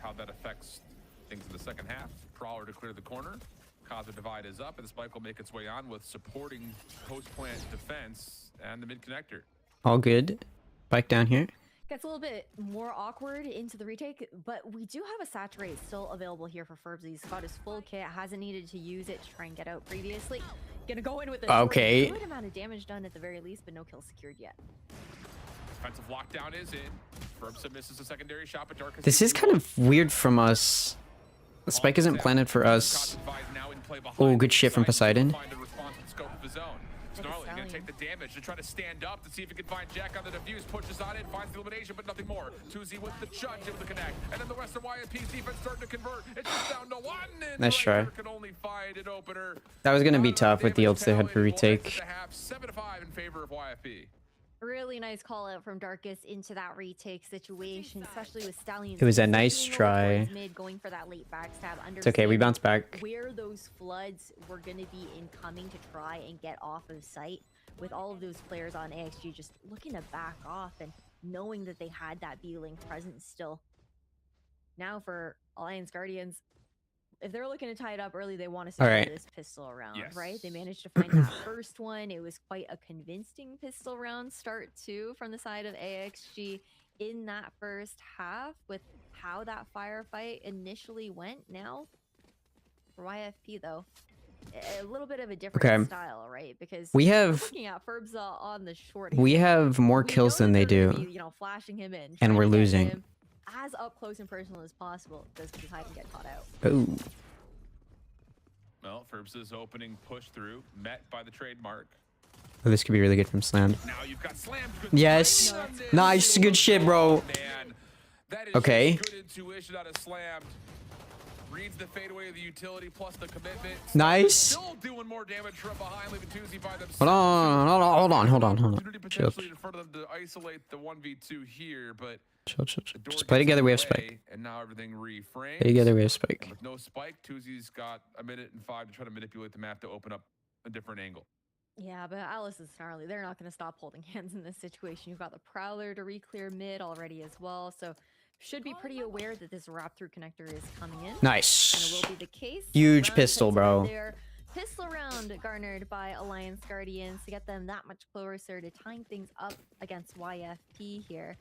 how that affects things in the second half. Prowler to clear the corner. Cosmic Divide is up, and the spike will make its way on with supporting post-plant defense and the mid connector. All good. Spike down here. Gets a little bit more awkward into the retake, but we do have a saturate still available here for Ferbs. He's got his full kit, hasn't needed to use it to try and get out previously. Gonna go in with a Okay. good amount of damage done at the very least, but no kill secured yet. Defensive lockdown is in. Ferbs misses a secondary shot, but Dark has This is kind of weird from us. The spike isn't planted for us. Oh, good shit from Poseidon. Snarly gonna take the damage to try to stand up to see if he can find Jack on the defuse, pushes on it, finds the elimination, but nothing more. Tuzi with the judge able to connect, and then the Western YMP's defense starting to convert. It's just down to one. And Nice try. can only find an opener. That was going to be tough with the ults they had for retake. 7-5 in favor of YFP. Really nice call out from Darkus into that retake situation, especially with Stallion. It was a nice try. Mid going for that late backstab. It's okay, we bounce back. Where those floods were going to be incoming to try and get off of sight, with all of those players on AXG just looking to back off and knowing that they had that B-Link present still. Now for Alliance Guardians, if they're looking to tie it up early, they want to secure this pistol round, right? They managed to find that first one. It was quite a convincing pistol round start too from the side of AXG in that first half with how that firefight initially went. Now for YFP though, a little bit of a different style, right? Because we have looking at Ferbs on the short. We have more kills than they do, you know, flashing him in, and we're trying to get losing. him as up close and personal as possible, does Poseidon get caught out? Oh. Well, Ferbs' opening push through, met by the trademark. Oh, this could be really good from Slammed. Now you've got slammed. Yes. Nice, good shit, bro. Man, that is Okay. good intuition out of Slammed. Reads the fadeaway of the utility plus the commitment. Nice. Still doing more damage from behind, leaving Tuzi by themselves. Hold on. Opportunity Chill. potentially in front of them to isolate the 1v2 here, but Chill. the door Just play gets together, we have away, spike. and now everything reframes. Play together, we have spike. And with no spike, Tuzi's got a minute and 5 to try to manipulate the map to open up a different angle. Yeah, but Alice is Snarly. They're not going to stop holding hands in this situation. You've got the Prowler to re-clear mid already as well, so should be pretty aware that this wrap-through connector is coming in. Nice. And it will be the case. Huge Round pistol, sets bro. there. Pistol round garnered by Alliance Guardians to get them that much closer to tying things up against YFP here.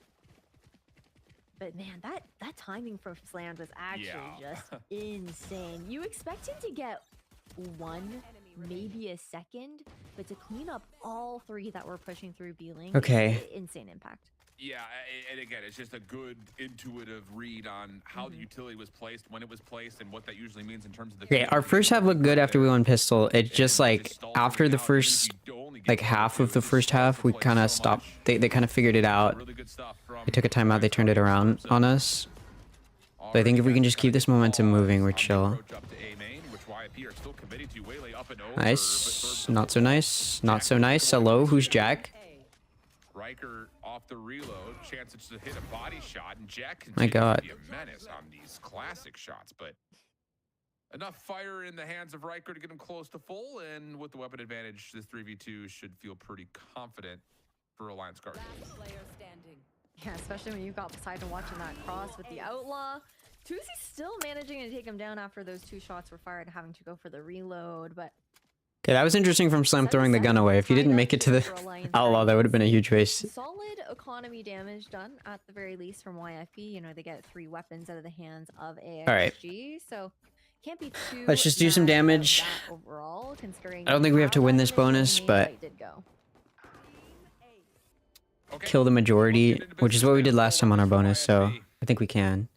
But man, that timing from Slammed was actually just insane. You expect him to get one, maybe a second, but to clean up all three that were pushing through B-Link, Okay. insane impact. Yeah, and again, it's just a good intuitive read on how the utility was placed, when it was placed, and what that usually means in terms of the. Okay, our first half looked good after we won pistol. It's just like after the first like half of the first half, we kind of stopped. They kind of figured it out. They took a timeout. They turned it around on us. So I think if we can just keep this momentum moving, we're chill. Nice. Not so nice. Not so nice. Hello, who's Jack? Riker off the reload, chances to hit a body shot, and Jack My continues God. to be a menace on these classic shots, but enough fire in the hands of Riker to get him close to full, and with the weapon advantage, this 3v2 should feel pretty confident for Alliance Guardians. Yeah, especially when you've got Poseidon watching that cross with the Outlaw. Tuzi's still managing to take him down after those 2 shots were fired, having to go for the reload, but Okay, that was interesting from Slam throwing the gun away. If he didn't make it to the Outlaw, that would have been a huge waste. solid economy damage done at the very least from YFP. You know, they get 3 weapons out of the hands of AXG, so can't be too Let's just do some mad about damage. that overall, considering I don't think we have to how win that this initial bonus, main but fight did go. Okay. kill the majority, Let's get into which is business what we now. did last time on our For bonus, so YFP. I think we can.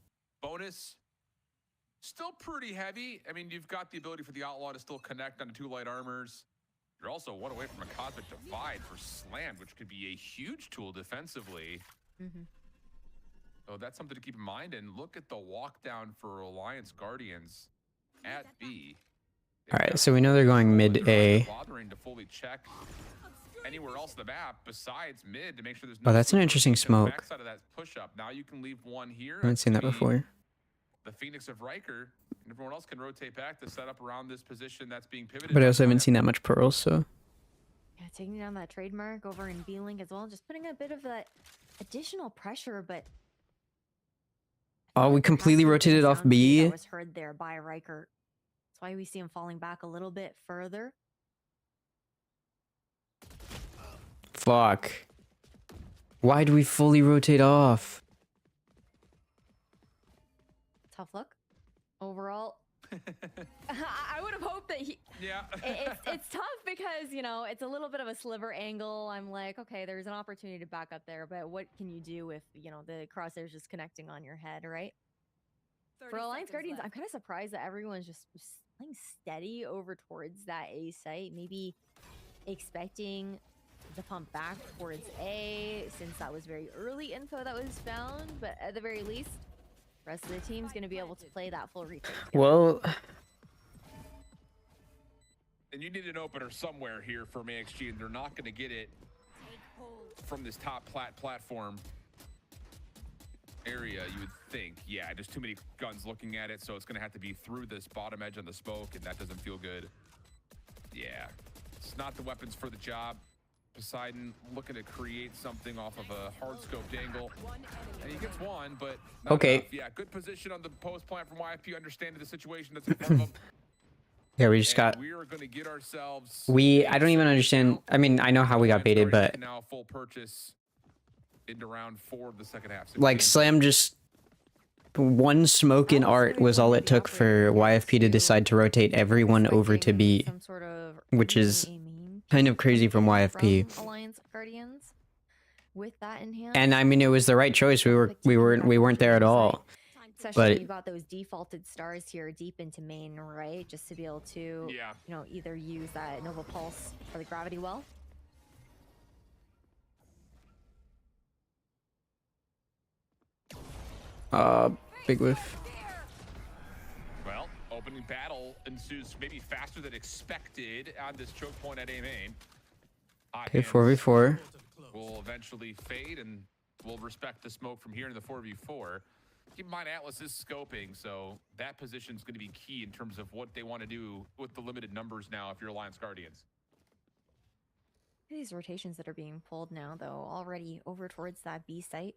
Bonus, still pretty heavy. I mean, you've got the ability for the Outlaw to still connect onto 2 light armors. You're also 1 away from a Cosmic Divide for Slammed, which could be a huge tool defensively. So that's something to keep in mind. And look at the walk down for Alliance Guardians at B. All right, so we know they're going mid A. Bothering to fully check anywhere else on the map besides mid to make sure there's no. Oh, that's an interesting smoke. Backside of that push up. Now you can leave 1 here. I haven't seen that That's gonna be before. The Phoenix of Riker, and everyone else can rotate back to set up around this position that's being pivoted. But I also haven't seen that much pearls, so. Yeah, taking down that trademark over in B-Link as well, just putting a bit of that additional pressure, but Oh, we completely rotated off B. That was heard there by Riker. That's why we see him falling back a little bit further. Fuck. Why do we fully rotate off? Tough luck. Overall, I would have hoped that he. Yeah. It's tough because, you know, it's a little bit of a sliver angle. I'm like, okay, there's an opportunity to back up there, but what can you do if, you know, the crosshair's just connecting on your head, right? For Alliance Guardians, I'm kind of surprised that everyone's just playing steady over towards that A site. Maybe expecting the pump back towards A, since that was very early info that was found, but at the very least, the rest of the team's going to be able to play that full retake. Well, And you need an opener somewhere here from AXG, and they're not going to get it from this top platform area, you would think. Yeah, there's too many guns looking at it, so it's going to have to be through this bottom edge on the smoke, and that doesn't feel good. Yeah, it's not the weapons for the job. Poseidon looking to create something off of a hard scoped angle, and he gets 1, but not Okay. enough. Yeah, good position on the post plant from YFP, understanding the situation that's in front of him. yeah, we just got. We are going to get ourselves. I don't even understand. I mean, I know how we got baited, but Now full purchase into round 4 of the second half. like Slam just. 1 smoke in art was all it took for YFP to decide to rotate everyone over to B, which is kind of crazy from YFP. Alliance Guardians with that in hand. And I mean, it was the right choice. We weren't there at all. Especially but- when you've got those defaulted stars here deep into main, right? Just to be able to, Yeah. you know, either use that Nova Pulse for the gravity well. Big whiff. Well, opening battle ensues maybe faster than expected on this choke point at A main. Okay, 4v4. Will eventually fade, and we'll respect the smoke from here in the 4v4. Keep in mind, Atlas is scoping, so that position is going to be key in terms of what they want to do with the limited numbers now if you're Alliance Guardians. These rotations that are being pulled now, though, already over towards that B site.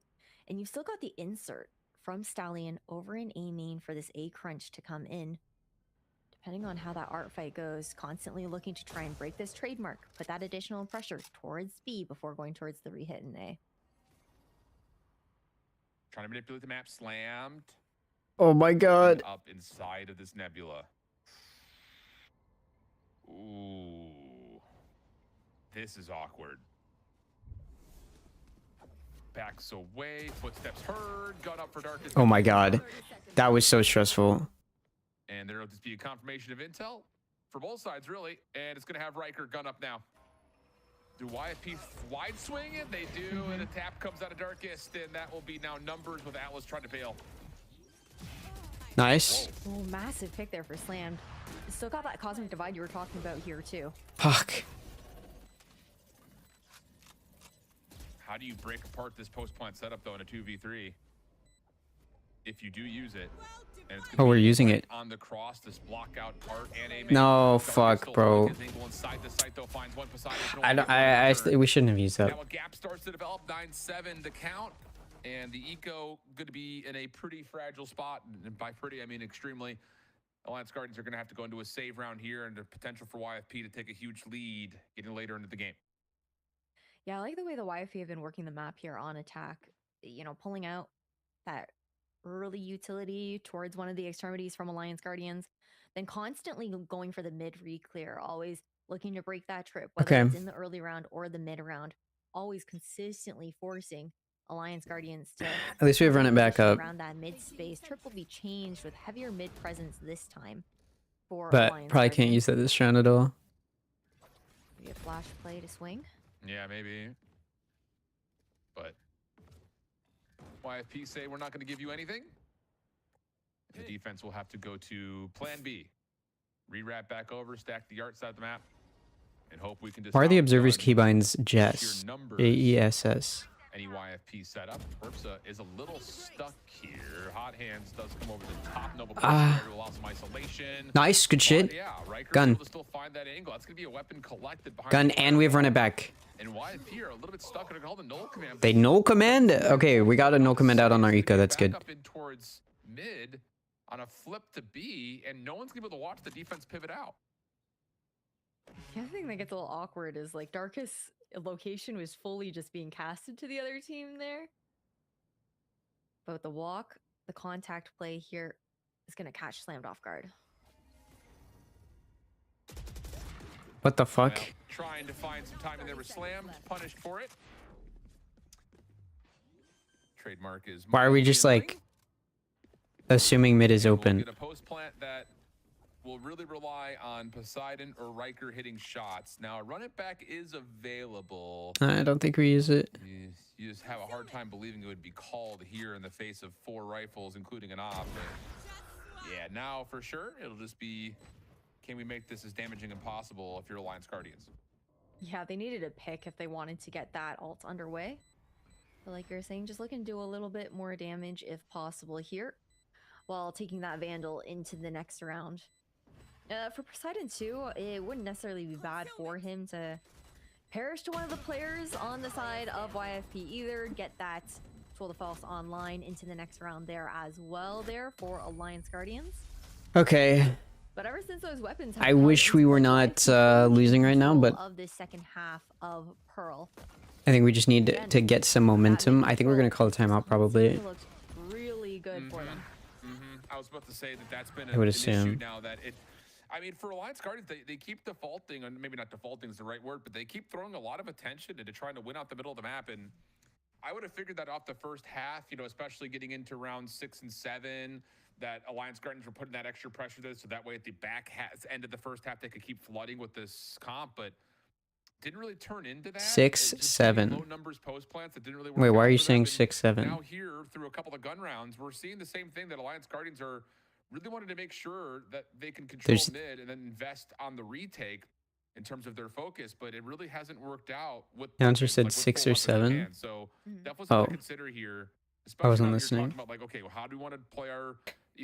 And you've still got the insert from Stallion over in A main for this A crunch to come in. Depending on how that art fight goes, constantly looking to try and break this trademark, put that additional pressure towards B before going towards the rehit in A. Trying to manipulate the map, slammed Oh my god. up inside of this nebula. Ooh. This is awkward. Backs away, footsteps heard, gun up for darkness. Oh my god. That was so stressful. And there'll just be a confirmation of intel for both sides, really. And it's going to have Riker gun up now. Do YFP wide swing it? They do, and a tap comes out of darkest, and that will be now numbers with Atlas trying to bail. Nice. Oh, massive pick there for Slammed. Still got that Cosmic Divide you were talking about here, too. Fuck. How do you break apart this post-plant setup, though, in a 2v3? If you do use it. And it's Oh, we're using it. on the cross, this block out part and a No, fuck, bro. We shouldn't have used that. Now a gap starts to develop, 9-7 the count, and the eco going to be in a pretty fragile spot, and by pretty I mean extremely. Alliance Guardians are going to have to go into a save round here, and the potential for YFP to take a huge lead getting later into the game. Yeah, I like the way the YFP have been working the map here on attack, you know, pulling out that early utility towards one of the extremities from Alliance Guardians, then constantly going for the mid re-clear, always looking to break that trip, whether it's in the early round or the mid round, always consistently forcing Alliance Guardians to at least we have run it back up. Around that mid space. Trip will be changed with heavier mid presence this time for But Alliance probably Guardians. can't use that this round at all. Maybe a flash play to swing. Yeah, maybe. But YFP say we're not going to give you anything. The defense will have to go to plan B. Rewrap back over, stack the art side of the map, and hope we can just... Why are the observers keybinds Jess? Jess. Any YFP setup. Ursa is a little stuck here. Hot Hands does come over the top. Nova will allow some isolation. Nice, good shit. Yeah, Riker Gun. able to still find that angle. That's going to be a weapon collected behind Gun, the and we've run it back. And YFP are a little bit stuck. They're called the null command. They null command? Okay, we got a null command out on our eco. That's good. Up in towards mid on a flip to B, and no one's going to be able to watch the defense pivot out. The other thing that gets a little awkward is like Darkus' location was fully just being casted to the other team there. But with the walk, the contact play here is going to catch slammed off guard. What the fuck? Well, trying to find some time and they were slammed, punished for it. Trademark is... Why are we just like assuming mid is open? We'll get a post plant that will really rely on Poseidon or Riker hitting shots. Now, a run it back is available. I don't think we use it. You just have a hard time believing it would be called here in the face of 4 rifles, including an op. But yeah, now for sure, it'll just be, can we make this as damaging as possible if you're Alliance Guardians? Yeah, they needed a pick if they wanted to get that ult underway. But like you're saying, just looking to do a little bit more damage if possible here, while taking that Vandal into the next round. For Poseidon too, it wouldn't necessarily be bad for him to perish to one of the players on the side of YFP either. Get that Tool the False online into the next round there as well there for Alliance Guardians. Okay. But ever since those weapons, I wish we were not losing right now, but of this second half of Pearl, I think we just need to get some momentum. I think we're gonna call a timeout probably. it looks really good for them. I was about to say that that's been I would an issue assume. now that it... I mean, for Alliance Guardians, they keep defaulting, and maybe not defaulting is the right word, but they keep throwing a lot of attention into trying to win out the middle of the map. And I would have figured that off the first half, you know, especially getting into round 6 and 7, that Alliance Guardians were putting that extra pressure there, so that way at the back end of the first half, they could keep flooding with this comp, but didn't really turn into that. 6, 7. Low numbers post plants that didn't really work. Wait, why out are you for them. saying And 6, 7? Now here, through a couple of gun rounds, we're seeing the same thing, that Alliance Guardians are really wanted to make sure that they can control mid and then invest on the retake in terms of their focus, but it really hasn't worked out. With Answer said 6 or 7. So definitely something to consider here. I wasn't listening. About like, okay, well, how do we want to play our?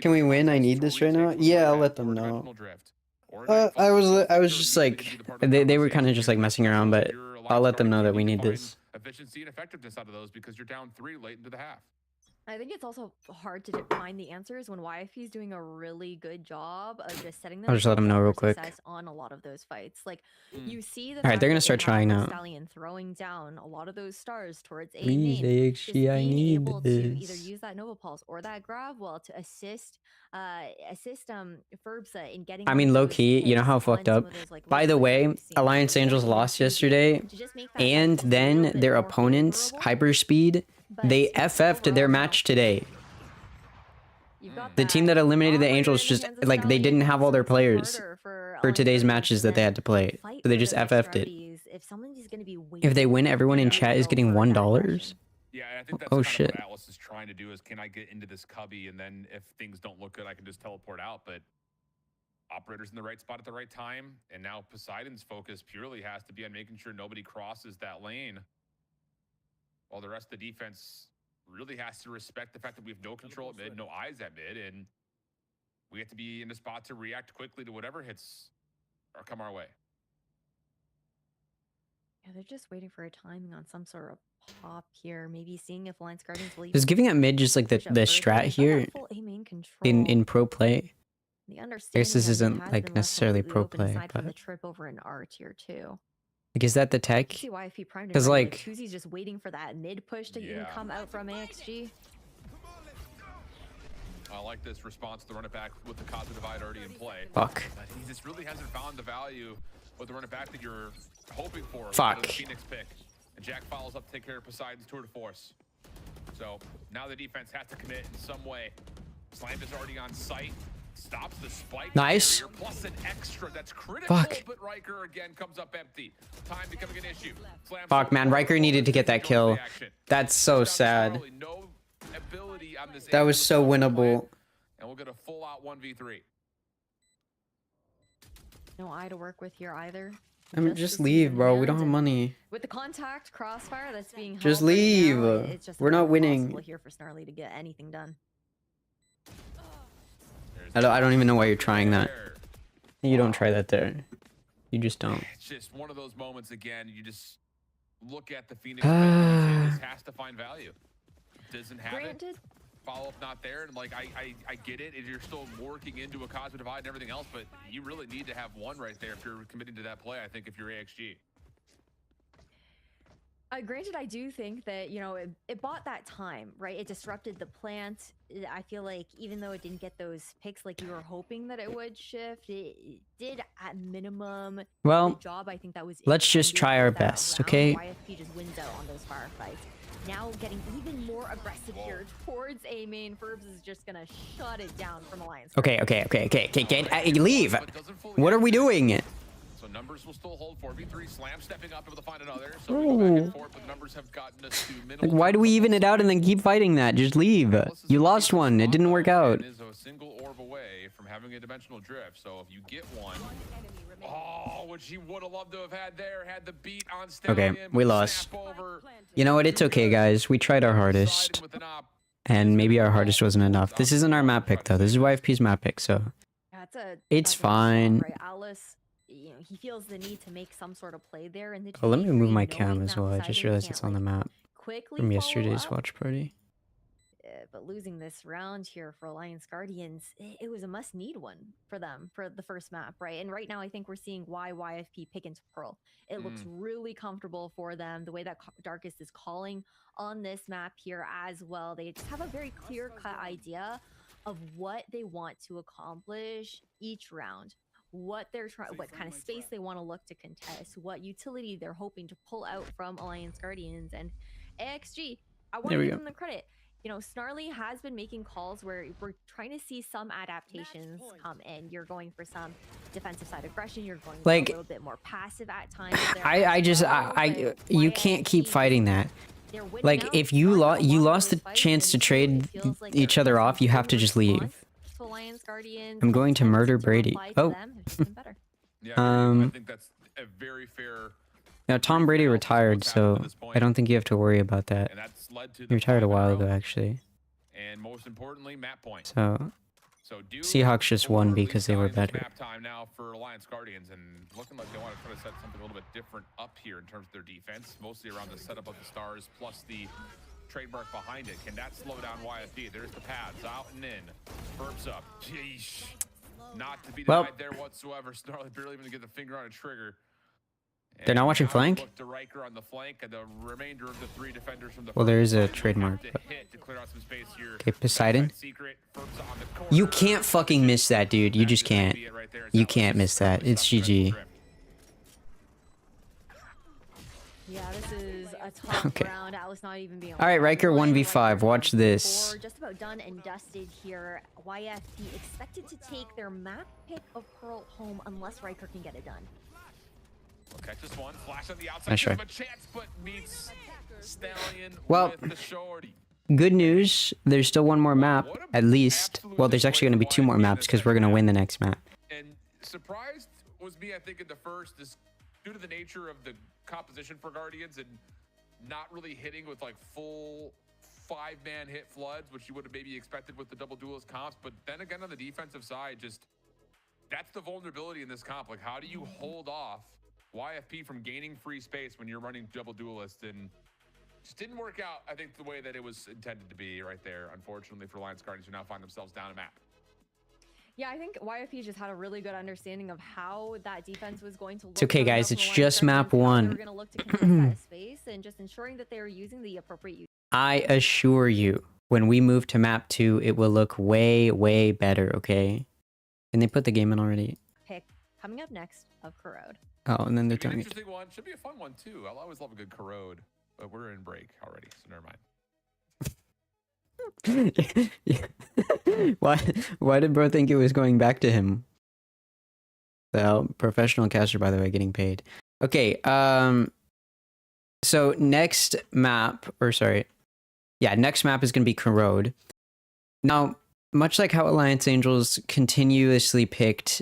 Can we win? I need this right now. Yeah, I'll let them know. I was just like, they were kind of just like messing around, but I'll let them know that we need this. Efficiency and effectiveness out of those because you're down 3 late into the half. I think it's also hard to find the answers when YFP is doing a really good job of just setting them. I'll just let them know real quick. On a lot of those fights, like you see the. All right, they're gonna start trying now. Stallion throwing down a lot of those stars towards A Please, main. AXG, I need able this. to either use that Nova Pulse or that Grav well to assist Ferbsa in getting. I mean, low key, you know how fucked up. By the way, Alliance Angels lost yesterday, and then their opponents, Hyperspeed, they FF'd their match today. The team that eliminated the Angels just, like, they didn't have all their players for today's matches that they had to play. So they just FF'd it. If they win, everyone in chat is getting $1. Yeah, I think that's oh, kind shit. of what Atlas is trying to do is, can I get into this cubby, and then if things don't look good, I can just teleport out. But Operator's in the right spot at the right time, and now Poseidon's focus purely has to be on making sure nobody crosses that lane. while the rest of the defense really has to respect the fact that we have no control at mid, no eyes at mid, and we have to be in a spot to react quickly to whatever hits or come our way. Yeah, they're just waiting for a timing on some sort of pop here. Maybe seeing if Alliance Guardians will Just giving at mid just like the strat here in pro play. The I understanding guess this has isn't been like left necessarily completely pro open play, aside from but the trip over an R tier 2. like, is that the tech? See why if he primed 'Cause, like- Tuzi's just waiting for that mid push to even come out from AXG. I like this response to run it back with the Cosmic Divide already in play. Fuck. But he just really hasn't found the value with the run it back that you're hoping for. Fuck. With the Phoenix pick. And Jack follows up to take care of Poseidon's tour de force. So now the defense has to commit in some way. Slam is already on site. Stops the spike. Nice. Barrier, plus an extra that's critical. Fuck. But Riker again comes up empty. Time becoming an issue. Slam Fuck, man. Riker needed to get that kill. That's so sad. No ability on this That was so winnable. and we'll get a full out 1v3. No eye to work with here either. I mean, just leave, bro. We don't have money. With the contact crossfire that's being held Just right leave. now, it's just We're not winning. impossible here for Snarly to get anything done. I don't even know why you're trying that. You don't try that there. You just don't. It's just one of those moments again. You just look at the Phoenix. This has to find value. Doesn't have it. Follow up not there, and like I get it. If you're still working into a Cosmic Divide and everything else, but you really need to have one right there if you're committing to that play. I think if you're AXG. Granted, I do think that, you know, it bought that time, right? It disrupted the plant. I feel like even though it didn't get those picks like you were hoping that it would shift, it did at minimum Well, the job I think that was let's just intended try for our that best, round. okay? YFP just wins out on those firefights. Now getting even more aggressive here towards A main. Furbs is just gonna shut it down from Alliance. Okay. Leave. What are we doing? So numbers will still hold 4v3. Slam stepping up able to find another. So we go back and forth, but the numbers have gotten us to minimal. Like, why do we even it out and then keep fighting that? Just leave. You lost one. It didn't work out. Is a single orb away from having a dimensional drift. So if you get one, oh, which he would have loved to have had there, had the beat on Stallion. Okay, we lost. You know what? It's okay, guys. We tried our hardest. And maybe our hardest wasn't enough. This isn't our map pick, though. This is YFP's map pick, so it's fine. Right, Alice, you know, he feels the need to make some sort of play there. And Oh, let me move my cam as well. I just realized it's on the map from yesterday's watch party. But losing this round here for Alliance Guardians, it was a must-need one for them for the first map, right? And right now, I think we're seeing why YFP pick into Pearl. It looks really comfortable for them. The way that Darkest is calling on this map here as well. They just have a very clear-cut idea of what they want to accomplish each round. What they're trying, what kind of space they want to look to contest, what utility they're hoping to pull out from Alliance Guardians. And AXG, I want to give them the credit. You know, Snarly has been making calls where we're trying to see some adaptations come in. You're going for some defensive side aggression. You're going for a little bit more passive at times. You can't keep fighting that. Like, if you lost the chance to trade each other off, you have to just leave. I'm going to murder Brady. Oh. Yeah, I think that's a very fair. Now, Tom Brady retired, so I don't think you have to worry about that. And that's led to He retired a while ago, actually. And most importantly, map point. So Seahawks just won because they were better. Map time now for Alliance Guardians, and looking like they want to try to set something a little bit different up here in terms of their defense, mostly around the setup of the stars plus the trademark behind it. Can that slow down YFP? There's the pads out and in. Burps up. Jeez. Not to be denied there whatsoever. Snarly barely even to get the finger on a trigger. They're not watching flank? To Riker on the flank, and the remainder of the three defenders from the well, there is a trademark. Okay, Poseidon. You can't fucking miss that, dude. You just can't. You can't miss that. It's GG. Yeah, this is a tough round. Alice not even being. All right, Riker 1v5. Watch this. Just about done and dusted here. YFP expected to take their map pick of Pearl home unless Riker can get it done. Okay, just one flash on the outside. Nice try. Chance, but meets Stallion well, with the shorty. Good news. There's still one more map, at least. Well, there's actually going to be two more maps because we're going to win the next map. And surprised was me, I think, in the first, is due to the nature of the composition for Guardians and not really hitting with like full 5-man hit floods, which you would have maybe expected with the double duelist comps. But then again, on the defensive side, just that's the vulnerability in this comp. Like, how do you hold off YFP from gaining free space when you're running double duelist? And just didn't work out, I think, the way that it was intended to be right there, unfortunately, for Alliance Guardians, who now find themselves down a map. Yeah, I think YFP just had a really good understanding of how that defense was going to look. It's okay, guys. It's just map 1. They were going to look to contest that space and just ensuring that they were using the appropriate. I assure you, when we move to map 2, it will look way, way better, okay? And they put the game in already. Pick coming up next of Corrode. Oh, and then they're Should be telling an it. interesting one. Should be a fun one, too. I'll always love a good corrode, but we're in break already, so never mind. Why did bro think it was going back to him? Well, professional caster, by the way, getting paid. Okay, so next map, next map is going to be Corrode. Now, much like how Alliance Angels continuously picked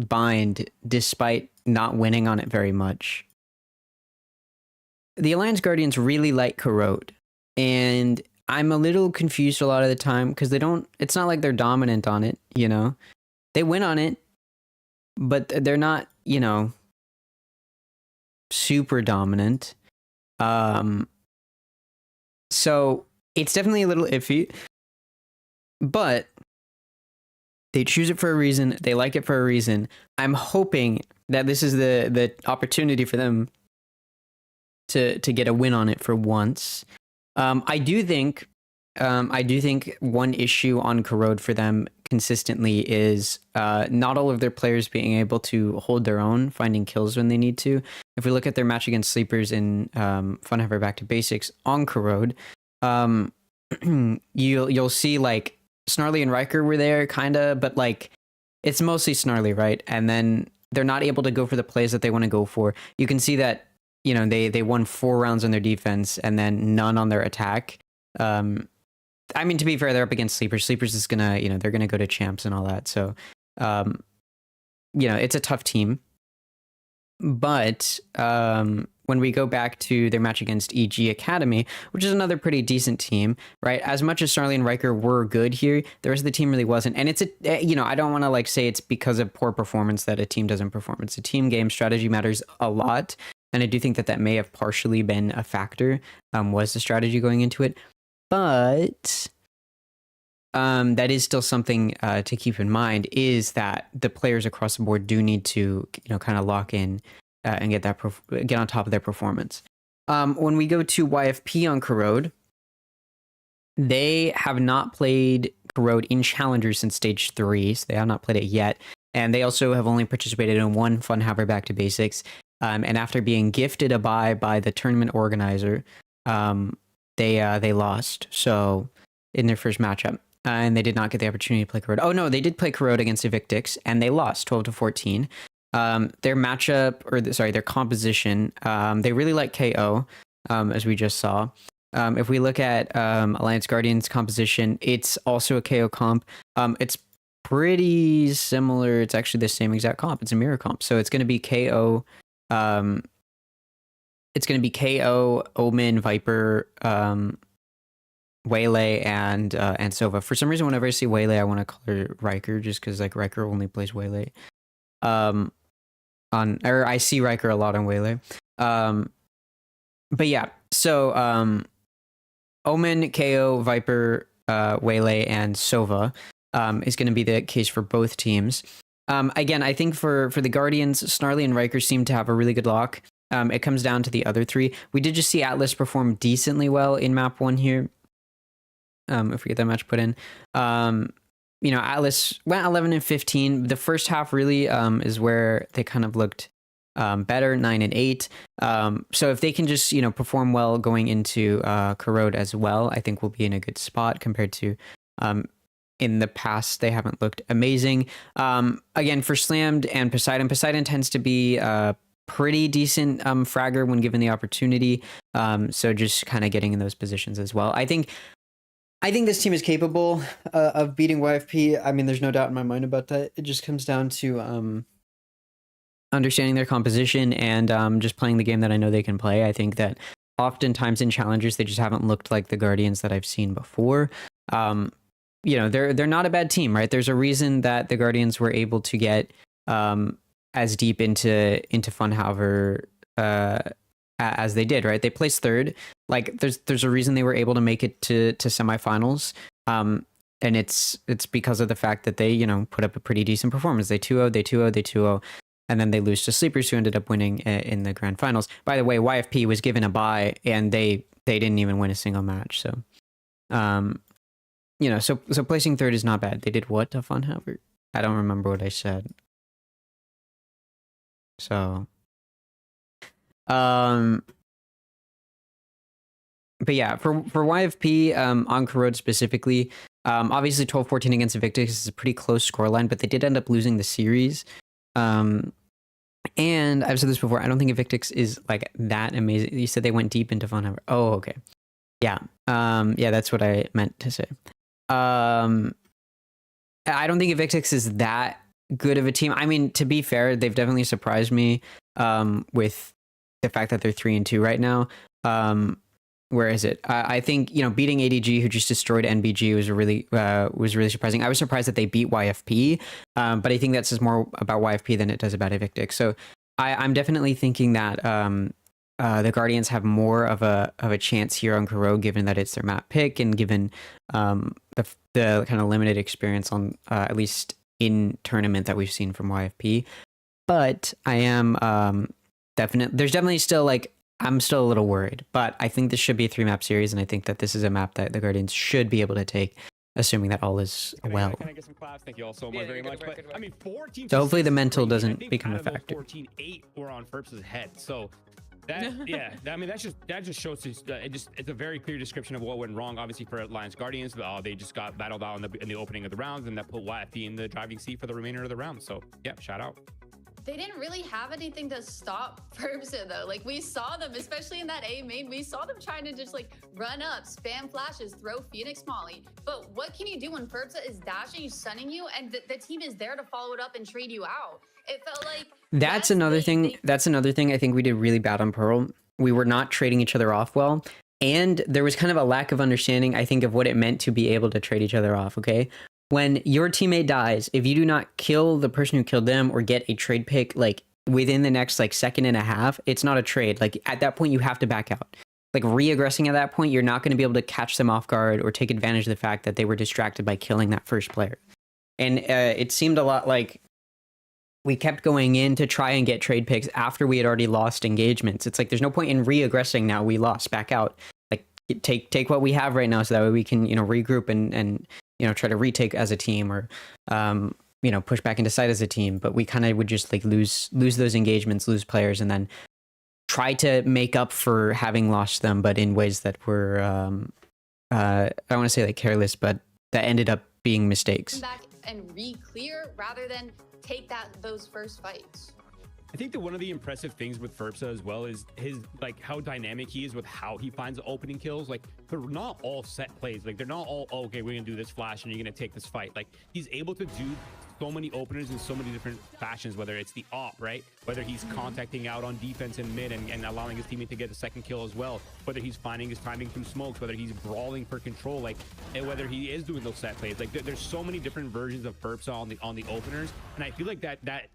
Bind despite not winning on it very much, the Alliance Guardians really like Corrode, and I'm a little confused a lot of the time because it's not like they're dominant on it, you know? They win on it, but they're not, you know, super dominant. So it's definitely a little iffy, but they choose it for a reason. They like it for a reason. I'm hoping that this is the opportunity for them to get a win on it for once. I do think one issue on Corrode for them consistently is not all of their players being able to hold their own, finding kills when they need to. If we look at their match against Sleepers in Funhaver Back to Basics on Corrode, you'll see like Snarly and Riker were there kinda, but like it's mostly Snarly, right? And then they're not able to go for the plays that they want to go for. You can see that, you know, they won 4 rounds on their defense and then none on their attack. I mean, to be fair, they're up against Sleepers. Sleepers is gonna, you know, they're gonna go to champs and all that. So, you know, it's a tough team. But when we go back to their match against EG Academy, which is another pretty decent team, right? As much as Snarly and Riker were good here, the rest of the team really wasn't. And it's you know, I don't want to like say it's because of poor performance that a team doesn't perform. It's a team game. Strategy matters a lot. And I do think that may have partially been a factor, was the strategy going into it. But that is still something to keep in mind, is that the players across the board do need to, you know, kind of lock in and get on top of their performance. When we go to YFP on Corrode, they have not played Corrode in Challengers since Stage 3, so they have not played it yet. And they also have only participated in one Funhaver Back to Basics. And after being gifted a bye by the tournament organizer, they lost. So in their first matchup, and they did not get the opportunity to play Corrode. Oh no, they did play Corrode against Evictix, and they lost 12-14. Their matchup, their composition, they really like KO, as we just saw. If we look at Alliance Guardians composition, it's also a KO comp. It's pretty similar. It's actually the same exact comp. It's a mirror comp. So it's going to be KO. It's going to be KO, Omen, Viper, Waylay, and Sova. For some reason, whenever I see Waylay, I want to call her Riker, just because like Riker only plays Waylay. I see Riker a lot on Waylay. But yeah, so Omen, KO, Viper, Waylay, and Sova is going to be the case for both teams. Again, I think for the Guardians, Snarly and Riker seem to have a really good lock. It comes down to the other 3. We did just see Atlas perform decently well in map 1 here. If we get that match put in. You know, Atlas went 11-15. The first half really is where they kind of looked better, 9-8. So if they can just, you know, perform well going into Corrode as well, I think we'll be in a good spot compared to in the past. They haven't looked amazing. Again, for Slammed and Poseidon tends to be pretty decent fragger when given the opportunity. So just kind of getting in those positions as well. I think this team is capable of beating YFP. I mean, there's no doubt in my mind about that. It just comes down to understanding their composition and just playing the game that I know they can play. I think that oftentimes in challengers they just haven't looked like the Guardians that I've seen before. You know, they're not a bad team, right? There's a reason that the Guardians were able to get as deep into Funhaver as they did, right? They placed third. Like there's a reason they were able to make it to semifinals. And it's because of the fact that they, you know, put up a pretty decent performance. They 2-0, they 2-0, they 2-0, and then they lose to Sleepers, who ended up winning in the grand finals. By the way, YFP was given a bye, and they didn't even win a single match. So, you know, so placing third is not bad. They did what to Funhaver? I don't remember what I said. So, but yeah, for YFP on Corrode specifically, obviously 12-14 against Invictus is a pretty close scoreline, but they did end up losing the series. And I've said this before, I don't think Invictus is like that amazing. You said they went deep into Funhaver. Oh, okay. Yeah. Yeah, that's what I meant to say. I don't think Invictus is that good of a team. I mean, to be fair, they've definitely surprised me with the fact that they're 3-2 right now. Where is it? I think, you know, beating ADG, who just destroyed NBG, was really surprising. I was surprised that they beat YFP, but I think that says more about YFP than it does about Invictus. So I'm definitely thinking that the Guardians have more of a chance here on Corrode, given that it's their map pick and given the kind of limited experience on at least in tournament that we've seen from YFP. But I am there's definitely still like, I'm still a little worried, but I think this should be a 3-map series, and I think that this is a map that the Guardians should be able to take, assuming that all is well. Can I get some claps? Thank you all so much very much. But I mean, 14. So hopefully the mental doesn't become a factor. 14-8 were on Ferps's head, so that yeah. I mean, that just shows it's a very clear description of what went wrong. Obviously for Alliance Guardians, they just got battled out in the opening of the rounds, and that put YFP in the driving seat for the remainder of the round. So yeah, shout out. They didn't really have anything to stop Ferpsa though. Like we saw them, especially in that A main, we saw them trying to just like run up, spam flashes, throw Phoenix Molly. But what can you do when Ferpsa is dashing you, stunning you, and the team is there to follow it up and trade you out? It felt like that's another thing. That's another thing I think we did really bad on Pearl. We were not trading each other off well. And there was kind of a lack of understanding, I think, of what it meant to be able to trade each other off, okay? When your teammate dies, if you do not kill the person who killed them or get a trade pick like within the next like second and a half, it's not a trade. Like at that point, you have to back out. Like re-aggressing at that point, you're not going to be able to catch them off guard or take advantage of the fact that they were distracted by killing that first player. And it seemed a lot like we kept going in to try and get trade picks after we had already lost engagements. It's like there's no point in re-aggressing now. We lost, back out. Like take what we have right now so that way we can, you know, regroup and you know, try to retake as a team or, you know, push back into site as a team. But we kind of would just like lose those engagements, lose players, and then try to make up for having lost them, but in ways that were, I don't want to say like careless, but that ended up being mistakes. Back and re-clear rather than take those first fights. I think that one of the impressive things with Ferpsa as well is his like how dynamic he is with how he finds the opening kills. Like they're not all set plays. Like they're not all, oh, okay, we're gonna do this flash and you're gonna take this fight. Like he's able to do so many openers in so many different fashions, whether it's the op, right? Whether he's contacting out on defense and mid and allowing his teammate to get the second kill as well. Whether he's finding his timing through smokes, whether he's brawling for control, like, and whether he is doing those set plays. Like there's so many different versions of Ferpsa on the openers, and I feel like that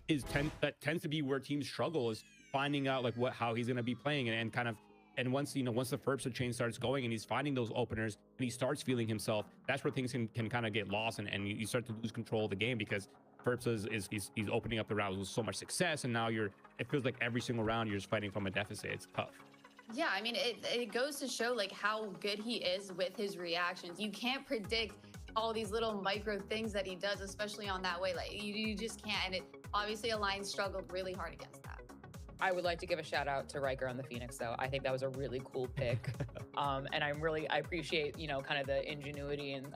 tends to be where teams struggle, is finding out like how he's gonna be playing and kind of. And once the Ferpsa chain starts going and he's finding those openers and he starts feeling himself, that's where things can kind of get lost and you start to lose control of the game, because Ferpsa he's opening up the rounds with so much success, and now it feels like every single round you're just fighting from a deficit. It's tough. Yeah, I mean, it goes to show like how good he is with his reactions. You can't predict all these little micro things that he does, especially on that way. Like you just can't. And it obviously Alliance struggled really hard against that. I would like to give a shout out to Riker on the Phoenix, though. I think that was a really cool pick. And I appreciate, you know, kind of the ingenuity and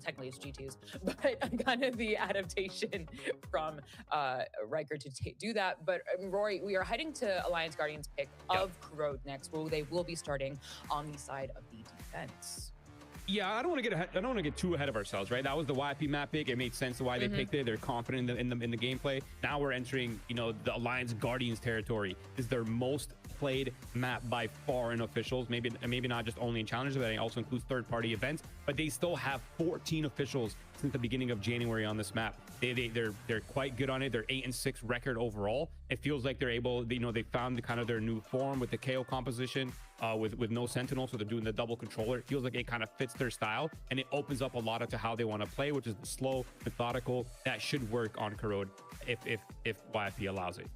technically it's G2s, but kind of the adaptation from Riker to do that. But Rory, we are heading to Alliance Guardians pick of Corrode next, where they will be starting on the side of the defense. Yeah, I don't want to get ahead, I don't want to get too ahead of ourselves, right? That was the YP map pick. It made sense to why they picked it. They're confident in the gameplay. Now we're entering, you know, the Alliance Guardians territory. This is their most played map by far in officials. Maybe not just only in challenges, but it also includes third-party events. But they still have 14 officials since the beginning of January on this map. They're quite good on it. They're 8-6 record overall. It feels like they're able, you know, they found kind of their new form with the KO composition, with no sentinel, so they're doing the double controller. It feels like it kind of fits their style, and it opens up a lot to how they want to play, which is slow, methodical. That should work on Corrode if YFP allows it.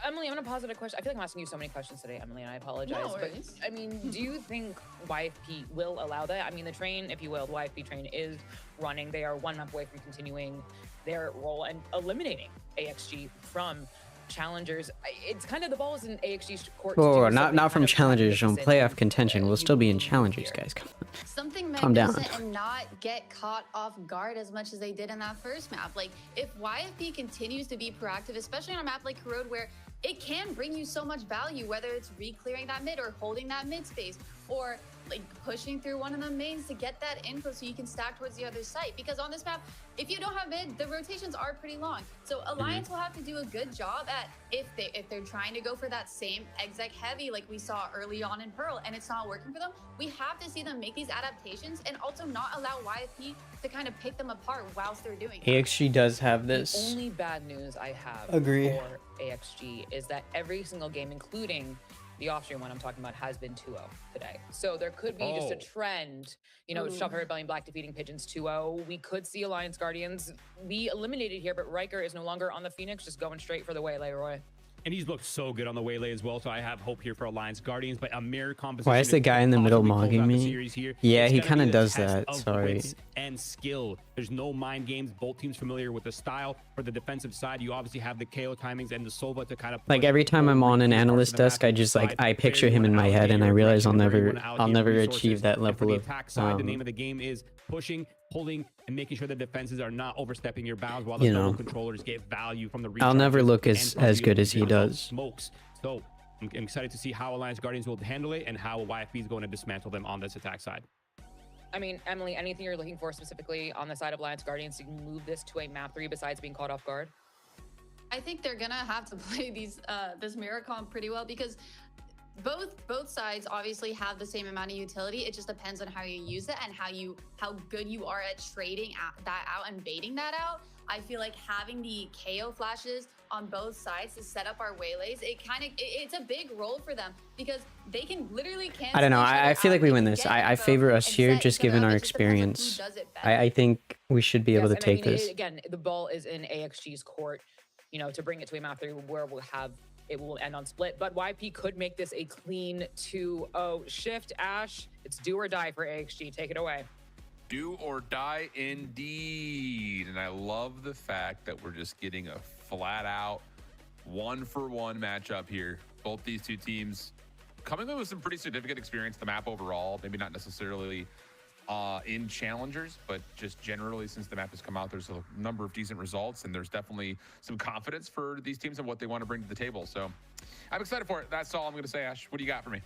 Emily, I'm gonna pause at a question. I feel like I'm asking you so many questions today, Emily, and I apologize. No but worries. I mean, do you think YFP will allow that? I mean, the train, if you will, the YFP train is running. They are 1 map away from continuing their role and eliminating AXG from challengers. It's kind of the ball is in AXG's court. Whoa, not from challengers, from playoff contention. We'll still be in challengers, guys. Come on. Something Calm down. magnificent and not get caught off guard as much as they did in that first map. Like, if YFP continues to be proactive, especially on a map like Corrode, where it can bring you so much value, whether it's re-clearing that mid or holding that mid space, or like pushing through one of the mains to get that info so you can stack towards the other site. Because on this map, if you don't have mid, the rotations are pretty long. So Alliance will have to do a good job at, if they're trying to go for that same exec heavy like we saw early on in Pearl and it's not working for them, we have to see them make these adaptations and also not allow YFP to kind of pick them apart whilst they're doing it. AXG does have The this. only bad news I have Agree. for AXG is that every single game, including the off-stream one I'm talking about, has been 2-0 today. So there could be just a trend, you know, Shopper Rebellion Black defeating Pigeons 2-0. We could see Alliance Guardians be eliminated here, but Riker is no longer on the Phoenix, just going straight for the Waylay, Roy. And he's looked so good on the Waylay as well, so I have hope here for Alliance Guardians. But a mirror composition. Why is the guy in the middle mocking me? Yeah, he kind of does that. that. Sorry. And skill. There's no mind games. Both teams familiar with the style. For the defensive side, you obviously have the KO timings and the Sova to kind of like every time I'm on an analyst desk, I just like I picture him in my head, and I realize I'll never achieve that level of. Attack side, the name of the game is pushing, pulling, and making sure the defenses are not overstepping your bounds while the double controllers get value from the. I'll never look as good as he does. Smokes. So I'm excited to see how Alliance Guardians will handle it and how YFP is going to dismantle them on this attack side. I mean, Emily, anything you're looking for specifically on the side of Alliance Guardians to move this to a map 3 besides being caught off guard? I think they're gonna have to play this mirror comp pretty well, because both sides obviously have the same amount of utility. It just depends on how you use it and how good you are at trading that out and baiting that out. I feel like having the KO flashes on both sides to set up our waylays, it's a big role for them, because they can literally cancel. I don't know. each other I feel out like we and win get this. I info favor us and here, set just each other given up. our It just depends on who experience. does it better. I think we should be able to and take I mean, this. Again, the ball is in AXG's court, you know, to bring it to a map 3 where it will end on split. But YP could make this a clean 2-0 shift. Ash, it's do or die for AXG. Take it away. Do or die indeed. And I love the fact that we're just getting a flat out 1-for-1 matchup here. Both these two teams coming in with some pretty significant experience, the map overall, maybe not necessarily in challengers, but just generally since the map has come out, there's a number of decent results, and there's definitely some confidence for these teams and what they want to bring to the table. So I'm excited for it. That's all I'm going to say. Ash, what do you got for me?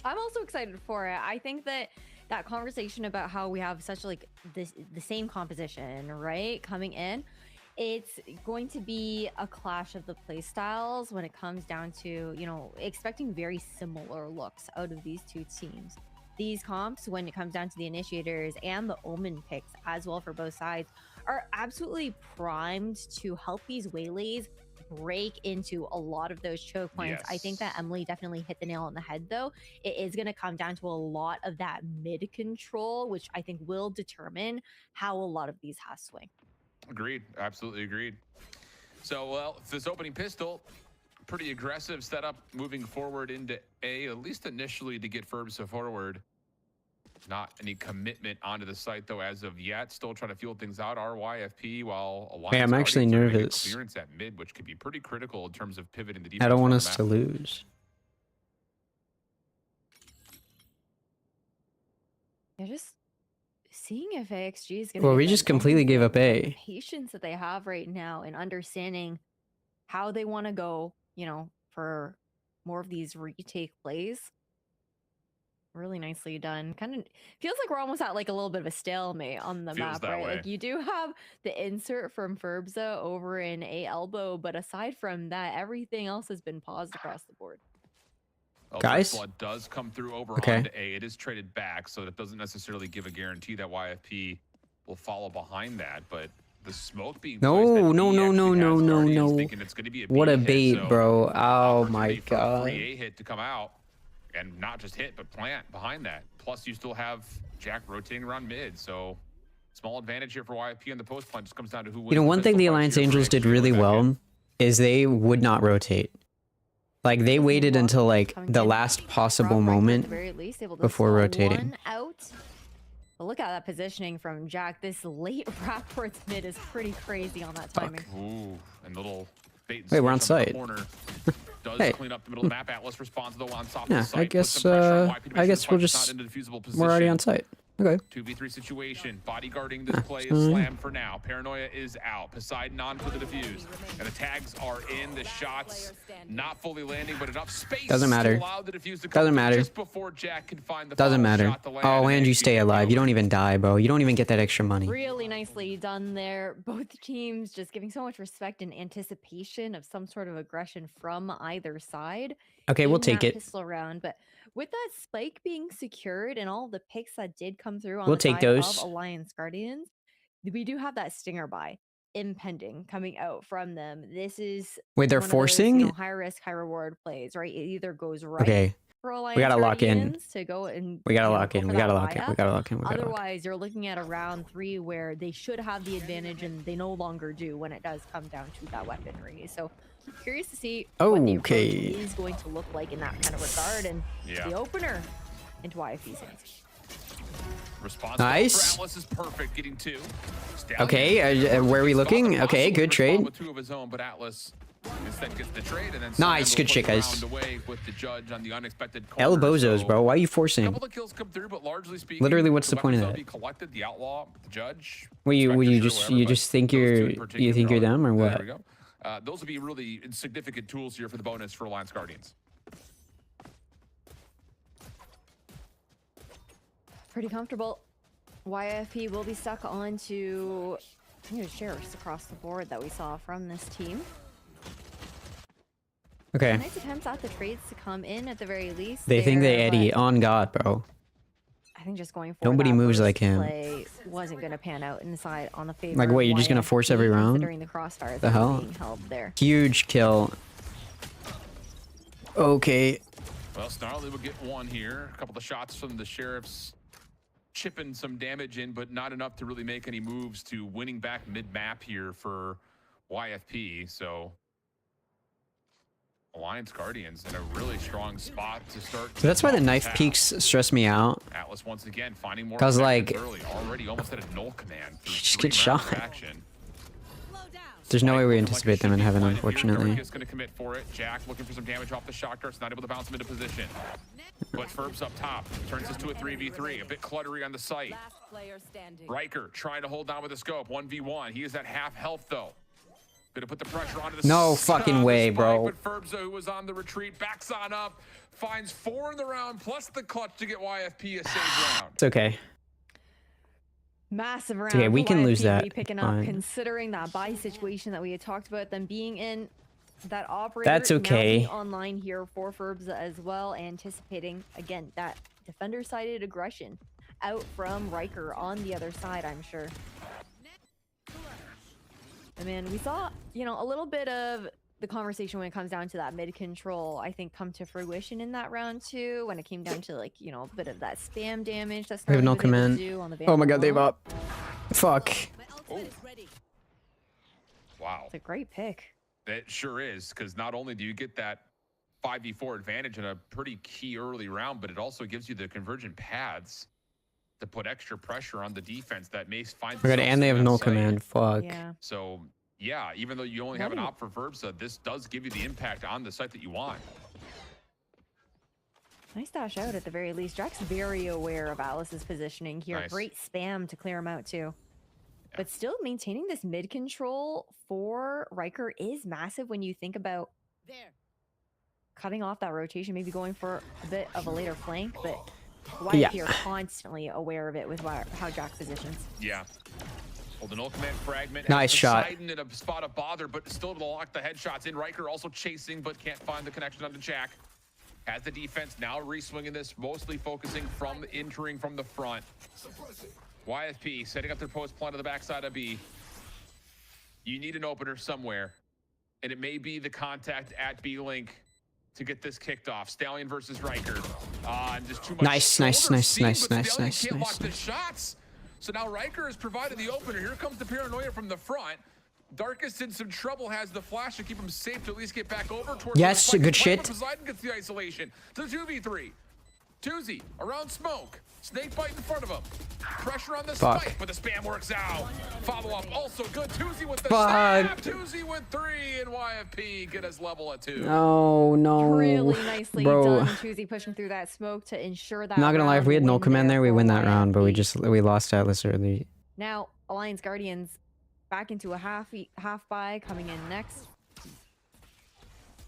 I'm also excited for it. I think that conversation about how we have such like the same composition, right, coming in, it's going to be a clash of the play styles when it comes down to, you know, expecting very similar looks out of these two teams. These comps, when it comes down to the initiators and the Omen picks as well for both sides, are absolutely primed to help these waylays break into a lot of those choke points. Yes. I think that Emily definitely hit the nail on the head, though. It is going to come down to a lot of that mid control, which I think will determine how a lot of these has swing. Agreed. Absolutely agreed. So, well, this opening pistol, pretty aggressive setup moving forward into A, at least initially to get Furbs forward. Not any commitment onto the site, though, as of yet. Still trying to feel things out. RYFP, while Alliance Hey, I'm actually Guardians are gonna get nervous. clearance at mid, which could be pretty critical in terms of pivoting the defense. I don't want on us the to map. lose. They're just seeing if AXG is going to. Well, we just completely gave up A. Patience that they have right now and understanding how they want to go, you know, for more of these retake plays. Really nicely done. Kind of feels like we're almost at like a little bit of a stalemate on the Feels map, that right? way. Like you do have the insert from Ferbza over in A elbow, but aside from that, everything else has been paused across the board. Well, Guys? First Blood does come through over Okay. onto A. It is traded back, so that doesn't necessarily give a guarantee that YFP will follow behind that, but the smoke being No, placed at no, B no, actually no, has no, no, Guardians no. thinking it's going to be a What B a hit, bait, so bro. Oh my opportunity for a god. free A hit to come out, and not just hit, but plant behind that. Plus, you still have Jack rotating around mid, so small advantage here for YFP on the post plant. Just comes down to who wins. You know, one thing the Alliance Angels did really well is they would not rotate. Like they waited until like the last possible moment before rotating. Out. But look at that positioning from Jack. This late wrap towards mid is pretty crazy on that timing. Ooh, and little bait and Wait, we're on switch site. the corner. Does Hey. clean up the middle of the map. Atlas responds though on top Yeah, of the site. I Puts guess some pressure on YP to make I sure guess the we'll punch is just not into the defusable we're already position. on site. Okay. 2v3 situation. Bodyguarding this play is fine. slammed for now. Paranoia is out. Poseidon on for the defuse. And the tags are in. The shots not fully landing, but enough space Doesn't matter. to allow the defuse to come Doesn't through matter. just before Jack can find the Doesn't final matter. shot to land. Oh, and you HP stay alive. You don't even die, bro. You don't even get that extra money. Really nicely done there. Both teams just giving so much respect and anticipation of some sort of aggression from either side. Okay, we'll in take that it. Pistol round, but with that spike being secured and all the picks that did come through on We'll the take side those. of Alliance Guardians, we do have that stinger buy impending coming out from them. This is Wait, they're one of those, forcing? high risk, high reward plays, right? It either goes right Okay. for Alliance gotta lock in. Guardians to go and We gotta you know, lock go in. for We gotta that lock in. We buy-up. gotta lock in. We gotta lock in. Otherwise, you're looking at a round 3 where they should have the advantage and they no longer do when it does come down to that weaponry. So curious to see what the approach Okay. is going to look like in that kind of regard, and the opener into YFP's hands. Response Nice. for Atlas is perfect, getting 2. Okay, where are we looking? Okay, good trade. With 2 of his own, but Atlas instead gets the trade, and then Nice, Sam good will shit, put the guys. round away with the judge on the unexpected El corner, Bozos, so bro. Why are you a forcing? couple of kills come through, but largely speaking, Literally, what's the point of weapons that? Be collected, the outlaw, the judge. Will you inspector, just whoever, you but just think those two you're in you particular think you're are- them or There what? we go. Those will be really significant tools here for the bonus for Alliance Guardians. Pretty comfortable. YFP will be stuck onto sheriffs across the board that we saw from this team. Okay. Nice attempts at the trades to come in at the very least. They think they there, Eddie. but On God, bro. I think just going for Nobody that moves burst like him. play wasn't going to pan out inside on the favor. Like, what, of you're just gonna force YFP, every round? considering the crossfire The that's hell? being held there. Huge kill. Okay. Well, Snarly will get 1 here. A couple of shots from the sheriffs chipping some damage in, but not enough to really make any moves to winning back mid-map here for YFP. So Alliance Guardians in a really strong spot to start. So that's why the off knife tap. peaks stress me out. Atlas once again finding more 'Cause, connections like, early, already almost at a null command. you through just 3 get rounds of shot. action. There's no way we Spike looking like anticipate it them in should be heaven, planted here. unfortunately. Darkus gonna commit for it. Jack looking for some damage off the shock darts, not able to bounce him into position. But Ferb's up top, turns this to a 3v3, a bit cluttery on the site. Riker trying to hold down with the scope, 1v1. He is at half health though. Gonna put the pressure onto the No fucking way, spike, bro. But Ferbza, who was on the retreat, backs on up, finds 4 in the round, plus the clutch to get YFP a save round. It's okay. Massive round. okay, we for can lose YFP that. be picking up, Fine. considering that buy situation that we had talked about, them being in that operator. That's now okay. being online here for Ferbza as well, anticipating again that defender-sided aggression out from Riker on the other side. I'm sure. I mean, we saw a little bit of the conversation when it comes down to that mid control, I think, come to fruition in that round too, when it came down to like, a bit of that spam damage that's We have no command. Oh my God, they've up. up. Fuck. Oh. Wow. It's a great pick. It sure is, because not only do you get that 5v4 advantage in a pretty key early round, but it also gives you the convergent paths to put extra pressure on the defense that may find. Oh my God, themselves and they in have that no site. command. Fuck. Yeah. So yeah, even though you only have an Right. op for Verbsa, this does give you the impact on the site that you want. Nice dash out at the very least. Jack's very aware of Alice's positioning here. Nice. Great spam to clear him out too. But still maintaining this mid control for Riker is massive when you think about cutting off that rotation, maybe going for a bit of a later flank, but YFP are constantly aware of it with how Jack positions. Yeah. Well, the null command fragment. Nice shot. Poseidon in a spot of bother, but still to lock the headshots in. Riker also chasing, but can't find the connection onto Jack. Has the defense now re-swinging this, mostly focusing from entering from the front. YFP setting up their post plant on the backside of B. You need an opener somewhere, and it may be the contact at B-Link to get this kicked off. Stallion versus Riker. And just too much Nice. can't lock the shots. So now Riker has provided the opener. Here comes the paranoia from the front. Darkest in some trouble, has the flash to keep him safe to at least get back over towards yes, good shit. Poseidon gets the isolation to the 2v3. Tuzi around smoke. Snake bite in front of him. Pressure on the spike, but the spam works out. Follow up also good. Tuzi with the snap. Tuzi with 3, and YFP get us level at 2. No. Really nicely done. Tuzi pushing through that smoke to ensure that. Not gonna lie, if we had null command there, we win that round, but we lost Atlas early. Now Alliance Guardians back into a half buy coming in next.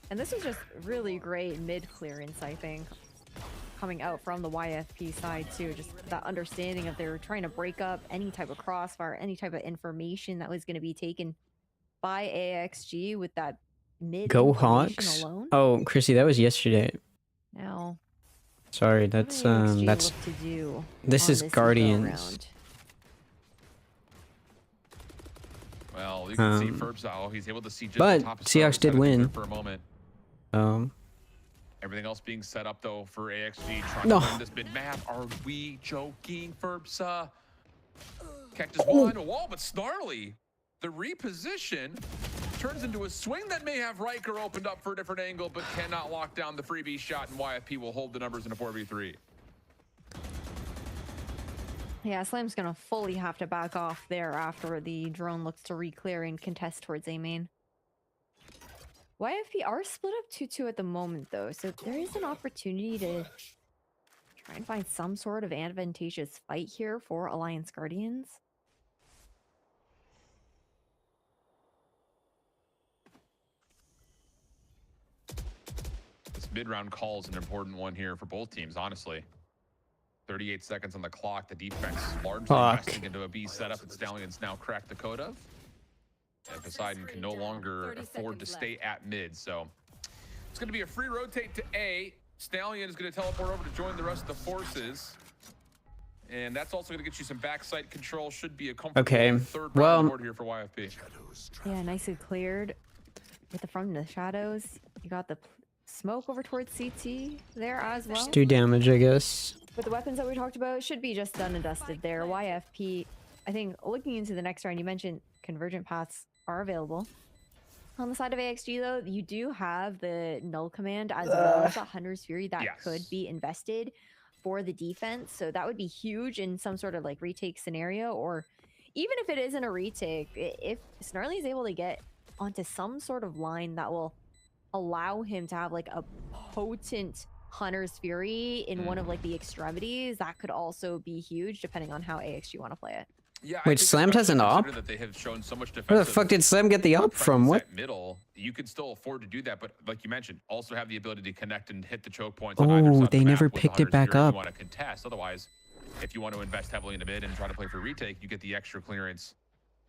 And this was just really great mid clearance, I think, coming out from the YFP side too. Just that understanding of they're trying to break up any type of crossfire, any type of information that was going to be taken by AXG with that mid Go Hawks alone. Oh, Chrissy, that was yesterday. Now, sorry, that's this is Guardians. Well, you can see Ferb's out. He's able to see just but the top of Seahawks did win for a moment. Everything else being set up though for AXG. Trying to win this mid map. Are we joking, Ferbsa? Catches one a wall, but Snarly. The reposition turns into a swing that may have Riker opened up for a different angle, but cannot lock down the freebie shot, and YFP will hold the numbers in a 4v3. Yeah, Slam's gonna fully have to back off there after the drone looks to re-clear and contest towards A main. YFP are split up 2-2 at the moment though, so there is an opportunity to try and find some sort of advantageous fight here for Alliance Guardians. This mid-round call is an important one here for both teams, honestly. 38 seconds on the clock. The defense largely resting into a B setup that Stallions now cracked the code of. And Poseidon can no longer afford to stay at mid. So it's going to be a free rotate to A. Stallion is going to teleport over to join the rest of the forces. And that's also going to get you some backside control. Should be a comfortable third round board here for YFP. Yeah, nicely cleared with the from the shadows. You got the smoke over towards CT there as well. Just do damage, I guess. With the weapons that we talked about, should be just done and dusted there. YFP, I think looking into the next round, you mentioned convergent paths are available. On the side of AXG though, you do have the null command as well as the Hunter's Fury that could be invested for the defense. So that would be huge in some sort of like retake scenario, or even if it isn't a retake, if Snarly is able to get onto some sort of line that will allow him to have like a potent Hunter's Fury in one of like the extremities, that could also be huge depending on how AXG want to play it. Yeah, wait, Slam has an op? that they have shown so much Where the fuck did Slam get the op from? What? Middle, you can still afford to do that, but like you mentioned, also have the ability to connect and hit the choke points. Oh, they never picked it back up. You want to contest. Otherwise, if you want to invest heavily into mid and try to play for retake, you get the extra clearance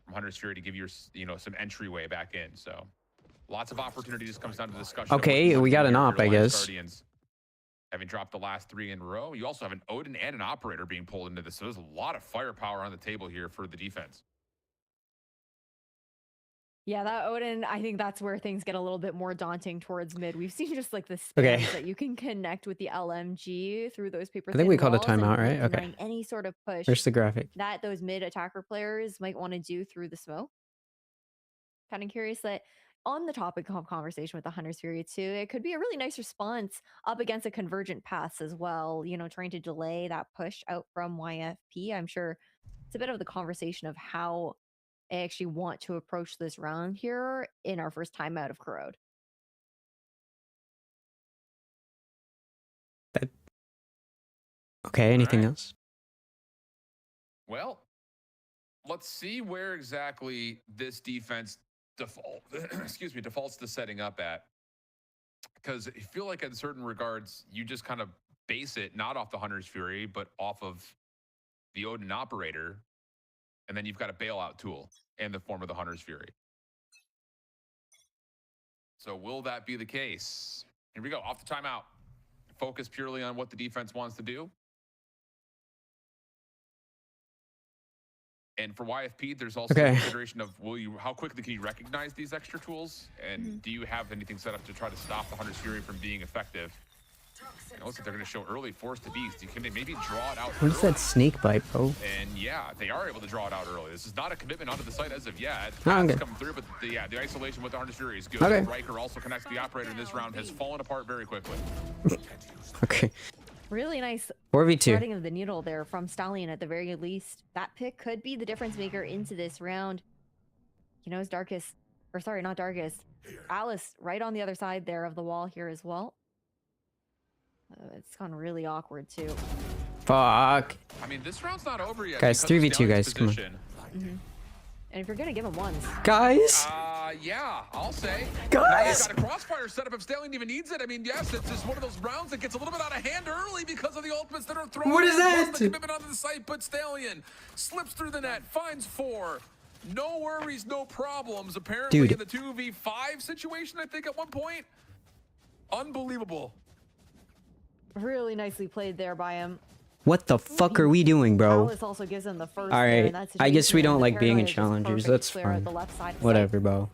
from Hunter's Fury to give you some entryway back in. So lots of opportunity. Just comes down to discussion. Okay, we got an op, I guess. Guardians, having dropped the last 3 in a row, you also have an Odin and an Operator being pulled into this. So there's a lot of firepower on the table here for the defense. Yeah, that Odin, I think that's where things get a little bit more daunting towards mid. We've seen just like the spams that you can connect with the LMG through those paper. I think we called a timeout, right? Okay. Any sort of push. Where's the graphic? That those mid attacker players might want to do through the smoke. Kind of curious that on the topic of conversation with the Hunter's Fury too, it could be a really nice response up against a convergent paths as well, trying to delay that push out from YFP. I'm sure it's a bit of the conversation of how I actually want to approach this round here in our first time out of Corrode. Okay, anything else? Well, let's see where exactly this defense defaults to setting up at. Because I feel like in certain regards, you just kind of base it not off the Hunter's Fury, but off of the Odin Operator. And then you've got a bailout tool in the form of the Hunter's Fury. So will that be the case? Here we go, off the timeout. Focus purely on what the defense wants to do. And for YFP, there's also a consideration of how quickly can you recognize these extra tools? And do you have anything set up to try to stop the Hunter's Fury from being effective? And it looks like they're going to show early Force to Beast. Can they maybe draw it out What's early? that snake bite, bro? And yeah, they are able to draw it out early. This is not a commitment onto the site as of yet. Oh, okay. It's coming through, but the isolation with the Hunter's Fury is good. Okay. Riker also connects the operator in this round, has fallen apart very quickly. Okay. Really nice 4v2. threading of the needle there from Stallion at the very least. That pick could be the difference maker into this round. You know, it's Darkest, or sorry, not Darkest. Alice right on the other side there of the wall here as well. It's gone really awkward too. Fuck. I mean, this round's not over yet. Guys, because of 3v2 guys, Stallion's come on. position. And if you're gonna give him ones, Guys. Yeah, I'll say. Guys. Got a crossfire setup if Stallion even needs it. I mean, yes, it's just one of those rounds that gets a little bit out of hand early because of the ultimates that are thrown. What is in, plus that? The commitment onto the site, but Stallion slips through the net, finds 4. No worries, no problems. Apparently Dude. in the 2v5 situation, I think at one point. Unbelievable. really nicely played there by him. What the fuck are we doing, bro? Alice also gives him the first. All there in right. that I guess we situation, don't and like the being in paranoia is just challengers. perfect That's clear at fine. the left side of the Whatever, bro.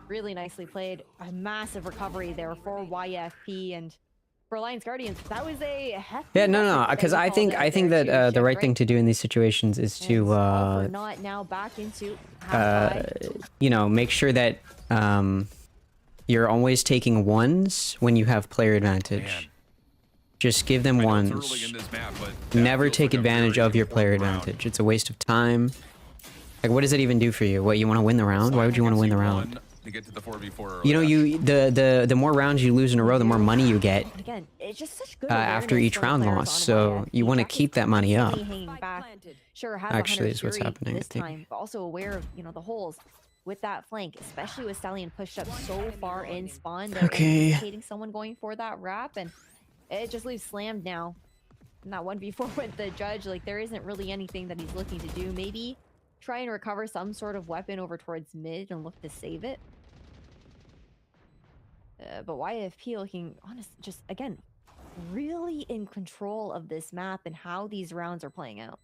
really nicely played. A massive recovery there for YFP and for Alliance Guardians. That was a hefty Yeah, no, message because that I you think called out there that to the right Shift, thing to do in these situations is And to all for not now back into half you know, make sure that you're always taking ones when you have player advantage. Man. Just give them I know ones. it's early in this map, but that Never feels take like a advantage very of your player important round. advantage. It's a waste of time. Like, what does it even do for you? What, you want to win the round? Why would you want to win the round? To get to the 4v4 You know, early. the more rounds you lose in a row, the more money you get And again, it's just such good after awareness each from round players loss. on So YFP. you want to Jack is keep that money up. constantly hanging back. Sure, has Actually, 100 is what's Fury happening, I this think. time, but also aware of the holes with that flank, especially with Stallion pushed up so far in spawn. They're Okay. anticipating someone going for that wrap, and it just leaves slammed now. And that 1v4 with the judge, like there isn't really anything that he's looking to do. Maybe try and recover some sort of weapon over towards mid and look to save it. But YFP looking honest, just again, really in control of this map and how these rounds are playing out.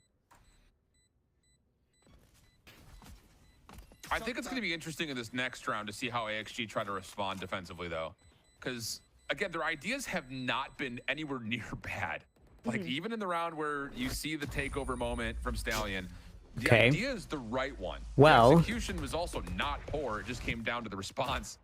I think it's going to be interesting in this next round to see how AXG try to respond defensively, though. Because, again, their ideas have not been anywhere near bad. Like, even in the round where you see the takeover moment from Stallion, the Okay. idea is the right one. Well- the execution was also not poor. It just came down to the response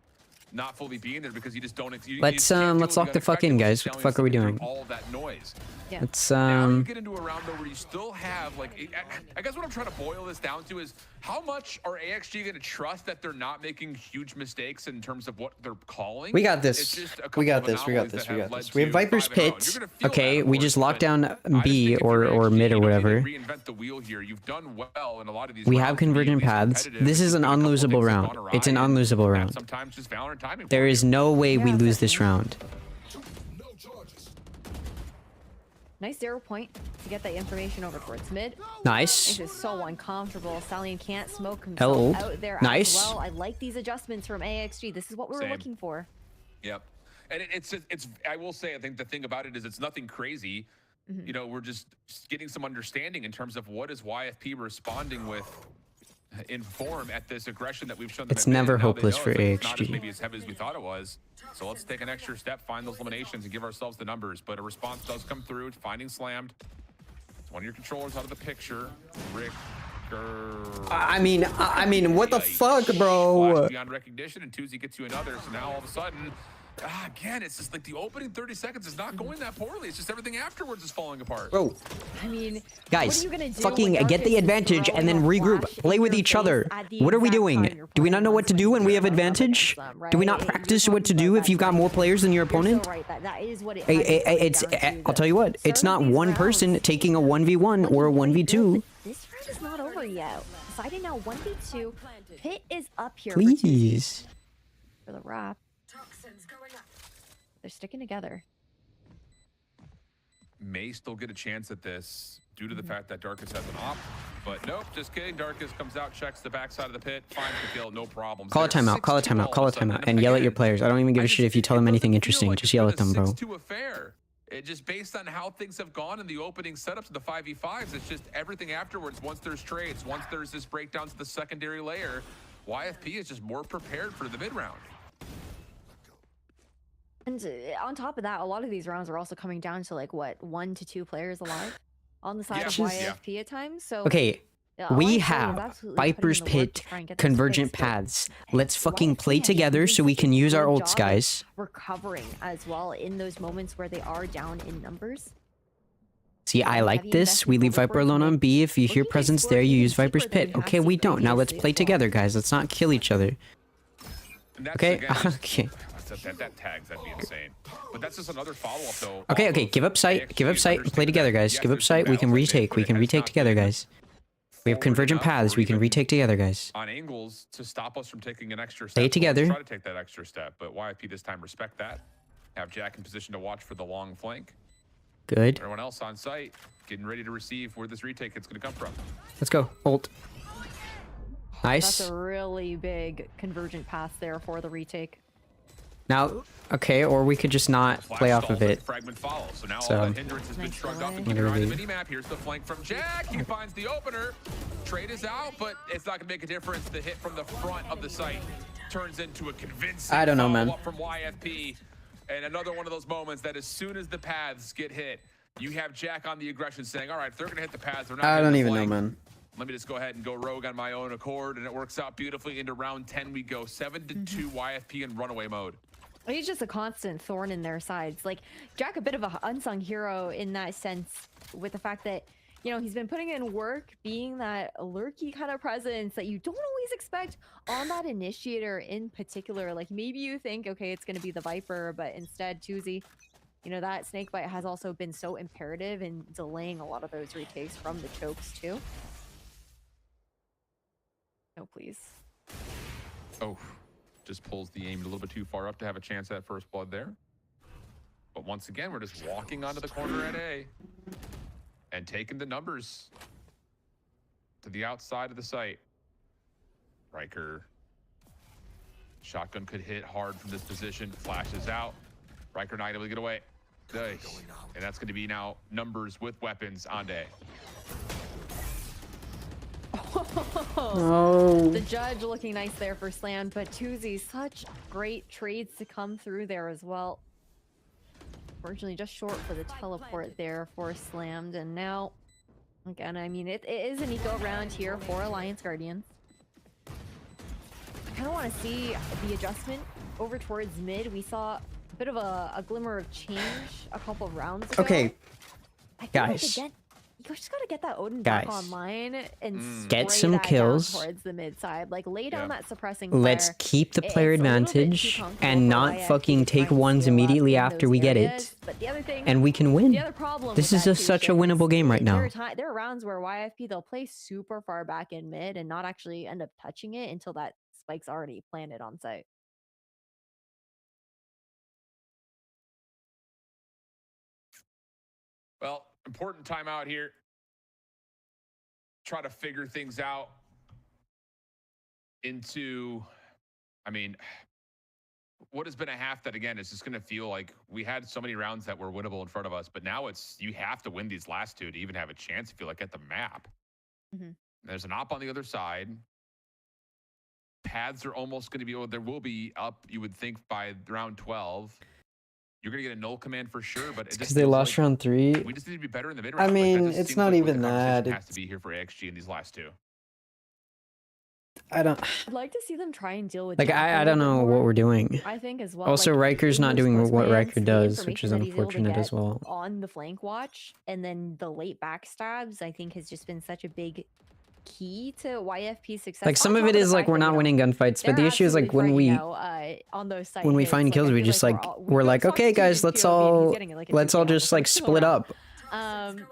not fully being there because you just don't... Let's lock the fuck in, guys. What the fuck are we doing? All of that noise. Yeah. Let's Now you get into a round though where you still have like I guess what I'm trying to boil this down to is how much are AXG going to trust that they're not making huge mistakes in terms of what they're calling? We got It's this. just a We couple got of this. We got anomalies this. that We have got led this. We have to Viper's 5 in a row. Pit. You're gonna feel Okay, that, we of just course, locked but down I just B think if you're or AXG, mid or you don't need to whatever. Reinvent the wheel here. You've done well in a lot of these We rounds have to be at convergent least paths. competitive. This It's is an been a couple unlosable things that have round. gone awry, It's an and unlosable have round. Sometimes just Valorant timing. There for is you. no way we Yeah, lose this definitely. round. Nice 0 point to get that information over towards mid. This Nice. is so uncomfortable. Stallion can't smoke L. himself out there Nice. as well. I like these adjustments from AXG. This is what we were Same. looking for. Yep. And it's I will say, I think the thing about it is it's nothing crazy. You know, we're just getting some understanding in terms of what is YFP responding with in form at this aggression that we've shown them. It's at mid, never and now they hopeless know for it's like it's not as AXG. maybe as heavy as we thought it was. So let's take an extra step, find those eliminations, and give ourselves the numbers. But a response does come through. It's finding slammed. It's one of your controllers out of the picture. Rick. I mean, what the fuck, Flash bro? beyond recognition, and Tuesday gets you another. So now all of a sudden, again, it's just like the opening 30 seconds is not going that poorly. It's just everything afterwards is falling apart. Bro, I mean, guys, what are you gonna do fucking when get the Darkest is advantage and then throwing a regroup. flash Play in with your each face other. at the What are we exact doing? time you're Do we playing not know what to on do when we swing have zero advantage? right? Do we not You're practice talking what to about do if that's you've got right. more players than your You're so opponent? right. That is what it It's, I'll tell you what, it's not one person taking a 1v1 or a 1v2. This round is not over yet. Deciding now 1v2. Pit is up here for Tuesday Please. for the wrap. They're sticking together. may still get a chance at this due to the fact that Darkus has an op. But nope, just kidding. Darkus comes out, checks the backside of the pit, finds the kill, no problems. Call a timeout, call a timeout, call a timeout, and yell at your players. I don't even give a shit if you tell them anything interesting. Just yell at them, bro. It just based on how things have gone in the opening setups of the 5v5s, it's just everything afterwards. Once there's trades, once there's this breakdown to the secondary layer, YFP is just more prepared for the mid round. And on top of that, a lot of these rounds are also coming down to like what, 1 to 2 players alive on the side of YFP at times. So okay, yeah, we have Viper's Pit, Convergent Paths. Let's fucking play together so we can use our ults, guys. Recovering as well in those moments where they are down in numbers. See, I like this. We leave Viper alone on B. If you hear presence there, you use Viper's Pit. Okay, we don't. Now let's play together, guys. Let's not kill each other. Okay? Okay. That tags, that'd be insane. But that's just another follow-up, though. Okay, okay. Give up sight. Give up sight and play together, guys. Give up sight. We can retake. We can retake together, guys. We have Convergent Paths. We can retake together, guys. On angles to stop us from taking an extra step. Stay together. Try to take that extra step, but YFP this time respect that. Have Jack in position to watch for the long flank. Good. Everyone else on site getting ready to receive where this retake is going to come from. Let's go. Ult. Nice. That's a really big Convergent path there for the retake. Now, okay, or we could just not play off of it. Fragment follows. So now all that hindrance has been shrugged off and keep your eye on the mini-map. Here's the flank from Jack. He finds the opener. Trade is out, but it's not going to make a difference. The hit from the front of the site turns into a convincing I don't know, man. follow-up from YFP. And another one of those moments that as soon as the paths get hit, you have Jack on the aggression saying, all right, if they're going to hit the paths, they're not I hitting don't the even flank. know, man. Let me just go ahead and go rogue on my own accord, and it works out beautifully. Into round 10 we go. 7-2 YFP in runaway mode. He's just a constant thorn in their sides. Like, Jack, a bit of an unsung hero in that sense, with the fact that, you know, he's been putting in work, being that lurky kind of presence that you don't always expect on that initiator in particular. Like, maybe you think, okay, it's going to be the Viper, but instead, Tuesday, you know, that snakebite has also been so imperative in delaying a lot of those retakes from the chokes, too. No, please. Oh. Just pulls the aim a little bit too far up to have a chance at first blood there. But once again, we're just walking onto the corner at A and taking the numbers to the outside of the site. Riker. Shotgun could hit hard from this position. Flashes out. Riker not able to get away. And that's going to be now numbers with weapons on A. No. The judge looking nice there for Slam, but Tuesday, such great trades to come through there as well. Unfortunately, just short for the teleport there for Slammed, and now, again, I mean, it is an eco round here for Alliance Guardians. I kind of want to see the adjustment over towards mid. We saw a bit of a glimmer of change a couple of rounds ago. Okay, I feel guys. Like you just gotta get that Odin back online and get spray some that kills down towards the mid side. Like, lay down that suppressing Let's fire. keep the player It's a little bit too advantage comfortable and for not YFP fucking to take try and ones scale up immediately in after those we get areas. it. But the other thing, And we can the win. other problem This with is that just too, such a Shem, winnable game right now. there are rounds where YFP, they'll play super far back in mid and not actually end up touching it until that spike's already planted on site. Well, important timeout here. Try to figure things out into, I mean, what has been a half that, again, is just going to feel like we had so many rounds that were winnable in front of us, but now it's, you have to win these last two to even have a chance, I feel like, at the map. There's an op on the other side. Paths are almost going to be, there will be up, you would think, by round 12. You're going to get a null command for sure, but Because they lost round 3. we just need to be better in the mid I round. mean, that just it's seems not like what even the conversation that. has to be here for AXG in these last two. I don't I'd like to see them try and deal with like. Jack a I don't little know bit what more, we're doing. I think, as well. Also, like, Riker's in not those doing first what plans, Riker the does, which is information that he's able to unfortunate as get well. on the flank watch, and then the late backstabs, I think, has just been such a big key to YFP's success. Like, some On of top it is the like fact we're that, not you know, winning gunfights, but the they're issue is like absolutely when fine, on those side we hits, find like, kills, I we feel just like all- we're like, saw okay, guys, Tuesday's let's POV, he's all getting, like, a let's all 2K on the just like first split round. up.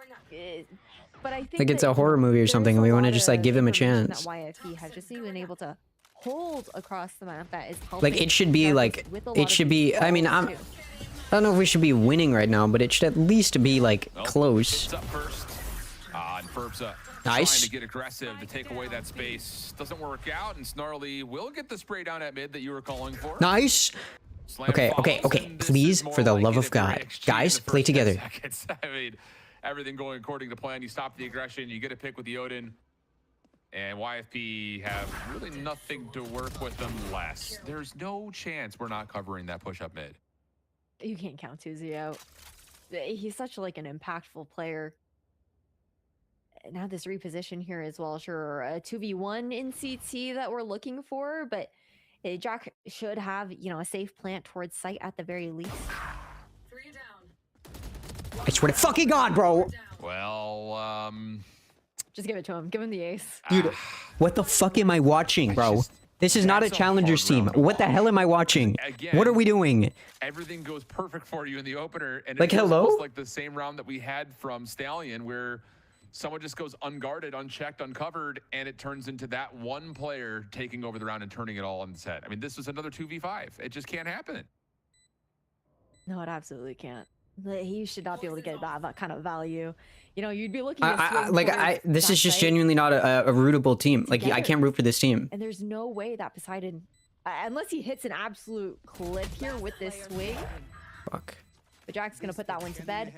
But I think Like it's that, a horror movie or there's something, and we want to lot just like of give them a information chance. That YFP has just been able to hold across the map that is Like helping it should be Darkus like with a lot it of should these be. I mean, calls, I'm too. don't know if we should be winning right now, but it should at least be like close. It's up first. And Ferbsa Nice. trying to get aggressive to take away that space. Doesn't work out, and Snarly will get the spray down at mid that you were calling for. Nice. Slam Okay, okay, follows, okay. and this Please, is more for the like love it of if they God. re-exchange Guys, the play first 10 together. seconds. I mean, everything going according to plan. You stop the aggression, you get a pick with the Odin, and YFP have really nothing to work with unless there's no chance we're not covering that push up mid. You can't count Tuzi out. He's such like an impactful player. Now this reposition here as well. Sure, a 2v1 in CT that we're looking for, but Jack should have, you know, a safe plant towards site at the very least. I swear to fucking God, bro. Well, Just give it to him. Give him the ace. Dude, what the fuck am I watching, bro? This is not a That's a challengers hard team. round to What the watch. hell am I watching? Again, What are we doing? everything goes perfect for you in the opener, and Like, it feels hello? almost like the same round that we had from Stallion, where someone just goes unguarded, unchecked, uncovered, and it turns into that one player taking over the round and turning it all on its head. I mean, this was another 2v5. It just can't happen. No, it absolutely can't. He should not be able to get that kind of value. You know, you'd be looking at This is just genuinely not a rootable team. Like, I can't root for this team. And there's no way that Poseidon, unless he hits an absolute clip here with this swing. Fuck. But Jack's gonna put that one to bed.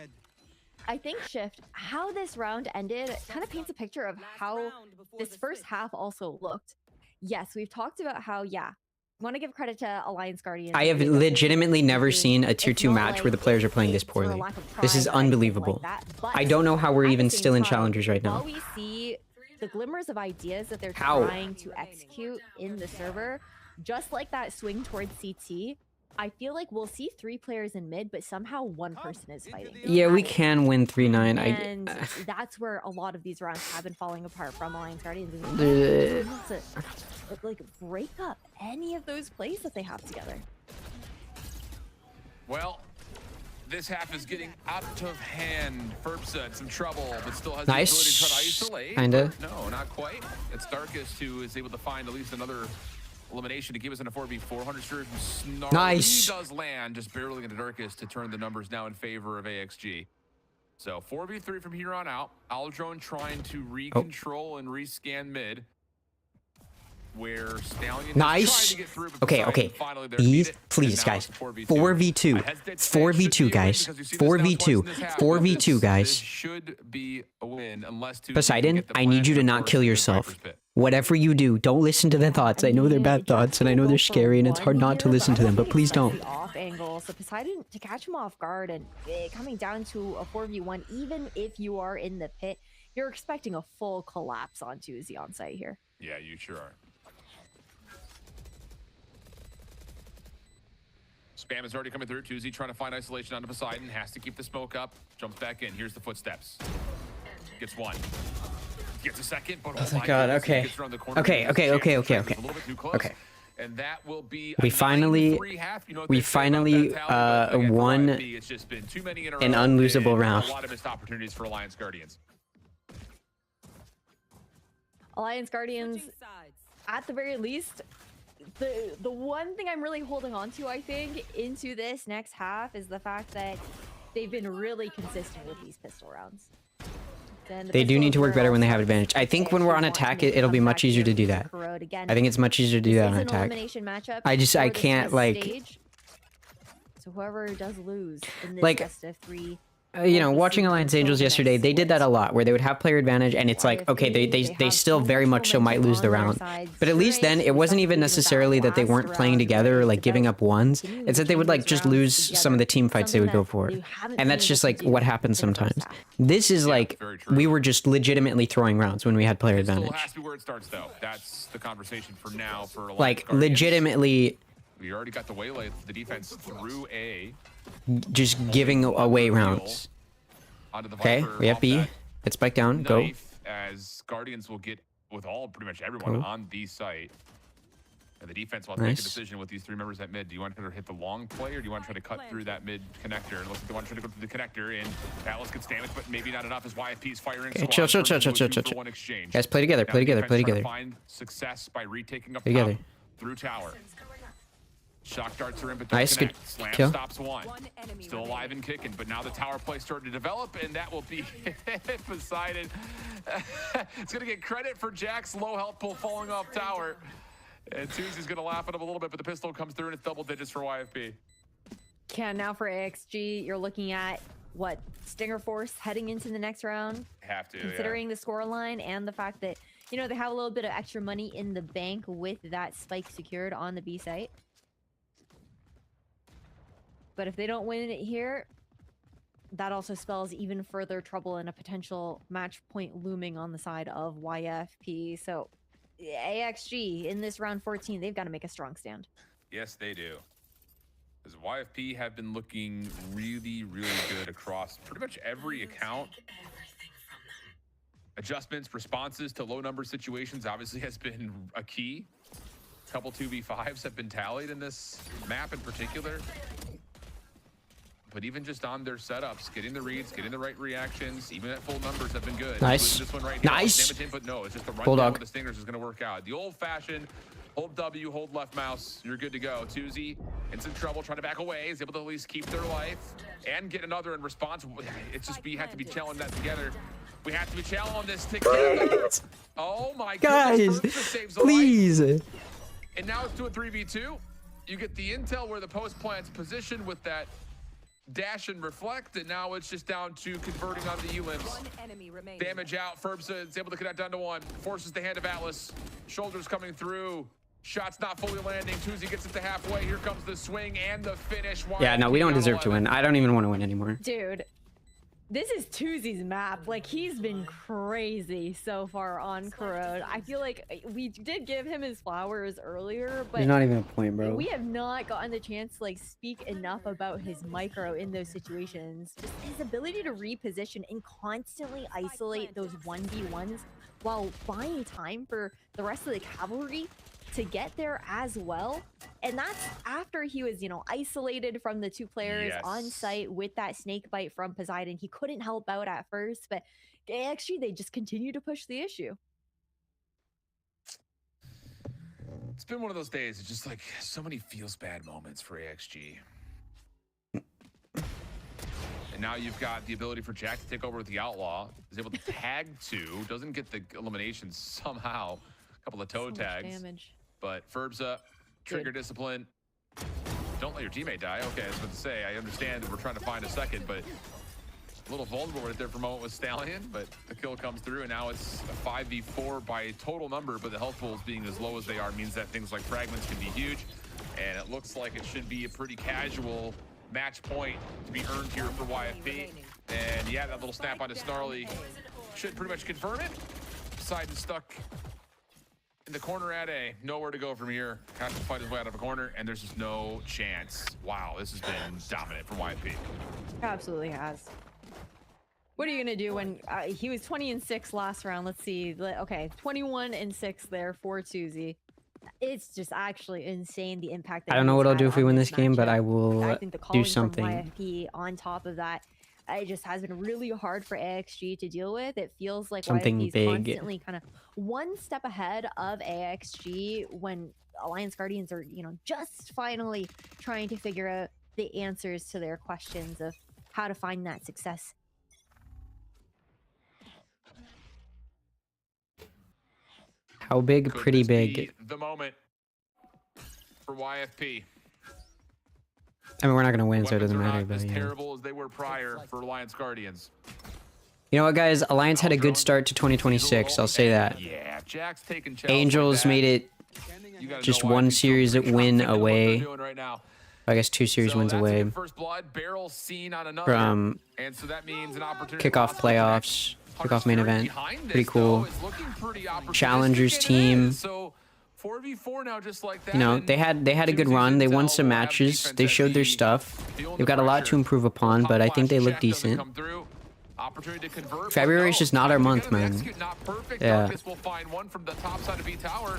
I think Shift, how this round ended kind of paints a picture of how this first half also looked. Yes, we've talked about how, yeah, want to give credit to Alliance Guardians. I have legitimately never seen a tier 2 match where the players are playing this poorly. This is unbelievable. I don't know how we're even still in challengers right While now. we see the glimmers of ideas that they're How? trying to execute in the server, just like that swing towards CT, I feel like we'll see 3 players in mid, but somehow one person is fighting. Yeah, we can win 3-9. And that's where a lot of these rounds have been falling apart from Alliance Guardians. To, like, break up any of those plays that they have together. Well, this half is getting out of hand. Ferbsa in some trouble, but still has Nice. the ability to try to isolate. Kinda. But no, not quite. It's Darkest who is able to find at least another elimination to give us in a 4v400 series from Snarly. Nice. He does land, just barely into Darkest to turn the numbers now in favor of AXG. So 4v3 from here on out. Aldrone trying to recontrol and rescan mid. Where Stallion is Nice. trying to get through, but Okay, Poseidon okay. finally there to beat it. Please, And now guys. it's 4v2. 4v2. I hesitate to say it 4v2, should be a win guys. because we've seen this now 4v2. twice in this half, but 4v2, this guys. should be a win unless two Poseidon, get the I need you to plan not first kill in the yourself. Viper's pit. Whatever you do, don't listen to their thoughts. I know they're bad thoughts, and I know they're scary, and it's hard not to listen to them, but please don't. Off angle, so Poseidon to catch him off guard and coming down to a 4v1, even if you are in the pit, you're expecting a full collapse on Tuzi on site here. Yeah, you sure are. Spam is already coming through. Tuzi trying to find isolation onto Poseidon. Has to keep the smoke up. Jumps back in. Here's the footsteps. Gets one. Gets a second, but oh my God, goodness, okay. he gets around the corner. Okay, There's a okay, chance okay, to okay, try okay. a little bit too close. Okay. And that will be We a finally- 9-3 half. You know what we they say about finally, that tally, but again, for won YFP, it's just been too many in a an row, unlosable and round. A lot of missed opportunities for Alliance Guardians. Alliance Guardians, at the very least, the one thing I'm really holding on to, I think, into this next half is the fact that they've been really consistent with these pistol rounds. And the They do pistol need to work better when they have girls, advantage. I think when we're on want to attack, make it'll be a much comeback easier to here do for that. Corrode. Again, I think it's much easier to do this that is on an attack. elimination matchup I for this can't, best like- stage. So whoever does lose in this Like, best of 3, You know, watching Alliance Angels yesterday, they did that a lot, where they would have player advantage, and it's like, okay, they still very much so might lose the round. But at least then, it wasn't even necessarily that they weren't playing together or like giving up ones. It's that they would like just lose some of the team fights they would go for. And that's just like what happens sometimes. This is like, very true. we were just legitimately throwing rounds when we had player It still advantage. has to be where it starts, though. That's the conversation for now for Alliance Like, Guardians. legitimately We already got the waylay for the defense through A. just giving away rounds. Onto the Okay, Viper we have off B. that Let's spike down, go. knife, as Guardians will get with all pretty much everyone Go. on the site. And the defense will have to make a Nice. decision with these 3 members at mid. Do you want to try to hit the long play, or do you want to try to cut through that mid connector? And looks like they want to try to go through the connector, and Atlas gets damaged, but maybe not enough as YFP's firing. Okay, chill, chill, chill, chill, chill, chill. One exchange. Guys, play together, Now play the together, defense play trying to together. Find success by retaking up Play top together. through tower. Shock darts are in, but Nice, good Slam kill. stops one. Still alive and kicking, but now the tower play starting to develop, and that will be Poseidon. It's going to get credit for Jack's low health pull falling off tower. And Susie's going to laugh at him a little bit, but the pistol comes through, and it's double digits for YFP. Yeah, now for AXG, you're looking at, what, Stinger Force heading into the next round? Have to, considering the score line and the fact that, you know, they have a little bit of extra money in the bank with that spike secured on the B site. But if they don't win it here, that also spells even further trouble and a potential match point looming on the side of YFP. So AXG in this round 14, they've got to make a strong stand. Yes, they do. Because YFP have been looking really, really good across pretty much every account. Adjustments, responses to low number situations obviously has been a key. A couple 2v5s have been tallied in this map in particular. But even just on their setups, getting the reads, getting the right reactions, even at full numbers have been good. Nice. This one right here, Nice. damage input, no, it's just the run Bulldog. down with the Stingers is going to work out. The old-fashioned hold W, hold left mouse, you're good to go. Tuzi in some trouble, trying to back away, is able to at least keep their life and get another in response. It's just, we have to be challenging that together. We have to be challenging this together. Oh my Guys, goodness, saves a life. please. And now it's to a 3v2. You get the intel where the post plant's positioned with that dash and reflect, and now it's just down to converting on the elims. Damage out. Ferbza is able to connect down to one. Forces the hand of Atlas. Shoulders coming through. Shots not fully landing. Tuzi gets it to halfway. Here comes the swing and the finish. Yeah, no, we don't deserve to win. I don't even want to win anymore. Dude, this is Tuzi's map. Like, he's been crazy so far on Corrode. I feel like we did give him his flowers earlier, but There's not even a point, bro. we have not gotten the chance to like speak enough about his micro in those situations. Just his ability to reposition and constantly isolate those 1v1s while buying time for the rest of the cavalry to get there as well. And that's after he was, you know, isolated from the two players on site with that snake bite from Poseidon. He couldn't help out at first, but actually they just continue to push the issue. It's been one of those days. It's just like so many feels bad moments for AXG. And now you've got the ability for Jack to take over with the Outlaw. Is able to tag two. Doesn't get the elimination somehow. A couple of toe tags. Damage. But Ferbza, trigger discipline. Don't let your teammate die. Okay, I was about to say, I understand that we're trying to find a second, but a little vulnerable right there for a moment with Stallion, but the kill comes through, and now it's a 5v4 by total number, but the health pools being as low as they are means that things like fragments can be huge, and it looks like it should be a pretty casual match point to be earned here for YFP. And yeah, that little snap onto Snarly should pretty much confirm it. Poseidon stuck in the corner at A, nowhere to go from here. Has to fight his way out of a corner, and there's just no chance. Wow, this has been dominant for YFP. Absolutely has. What are you gonna do when he was 20-6 last round? Let's see. Okay, 21-6 there for Tuzi. It's just actually insane the impact. That I don't know what I'll do if we win this game, but matchup. I will I think the do calling from something. YFP on top of that, it just has been really hard for AXG to deal with. It feels like Something YFP is big. constantly kind of one step ahead of AXG when Alliance Guardians are, you know, just finally trying to figure out the answers to their questions of how to find that success. How big? Could Pretty this be big. the moment for YFP. I mean, we're not going to win, so it Weapons doesn't are matter. not But as yeah. terrible as they were prior for Alliance Guardians. You know what, guys? Alliance had a good start to 2026. I'll say that. Yeah, Jack's taking Angels made it You gotta just know why one he's so series pretty win confident in what they're away. doing right now. I guess 2 series So wins that's a away good first blood, barrel seen on another, from and so that means an opportunity kickoff possibly to connect. playoffs, kickoff main event. Behind this, Pretty cool. though, is looking pretty opportunistic, Challengers and it team. is. So 4v4 now, just like that. You know, and they had a good run. They won some matches. They showed their stuff. They've got a lot to improve upon, but I think they look decent. February is just not our month, man. Yeah. Darkness will find one from the top side of B tower,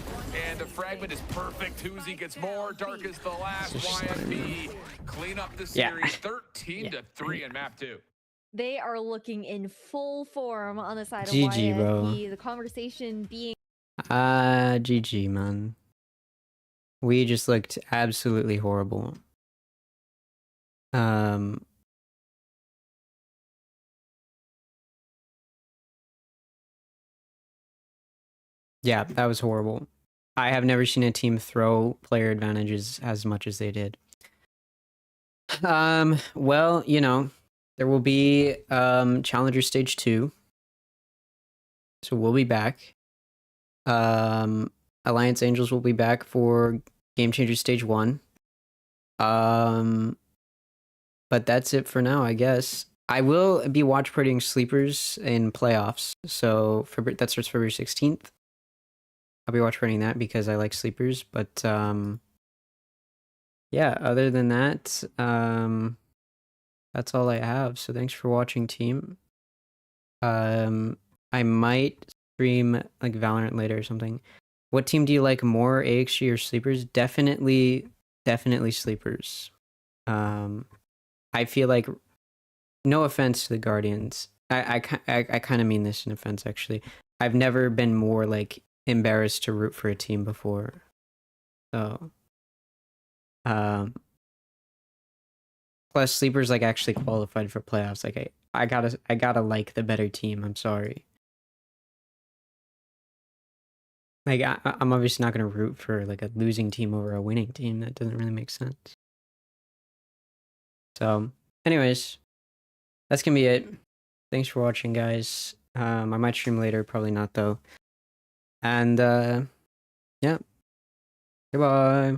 and the fragment is perfect. Tuzi gets more. Dark is the last. YFB clean up the series. 13-3 in map 2. They are looking in full form on the side of GG, YFP. bro. The conversation being GG, man. We just looked absolutely horrible. Yeah, that was horrible. I have never seen a team throw player advantages as much as they did. Well, you know, there will be Challenger Stage 2. So we'll be back. Alliance Angels will be back for Game Changer Stage 1. But that's it for now, I guess. I will be watch partying Sleepers in playoffs. So that starts February 16th. I'll be watch partying that because I like Sleepers. But yeah, other than that, that's all I have. So thanks for watching, team. I might stream like Valorant later or something. What team do you like more, AXG or Sleepers? Definitely Sleepers. I feel like, no offense to the Guardians, I kind of mean this in offense actually. I've never been more like embarrassed to root for a team before. So, plus Sleepers like actually qualified for playoffs. Like I gotta like the better team. I'm sorry. Like I'm obviously not gonna root for like a losing team over a winning team. That doesn't really make sense. So, anyways, that's gonna be it. Thanks for watching, guys. I might stream later, probably not though. And yeah, goodbye.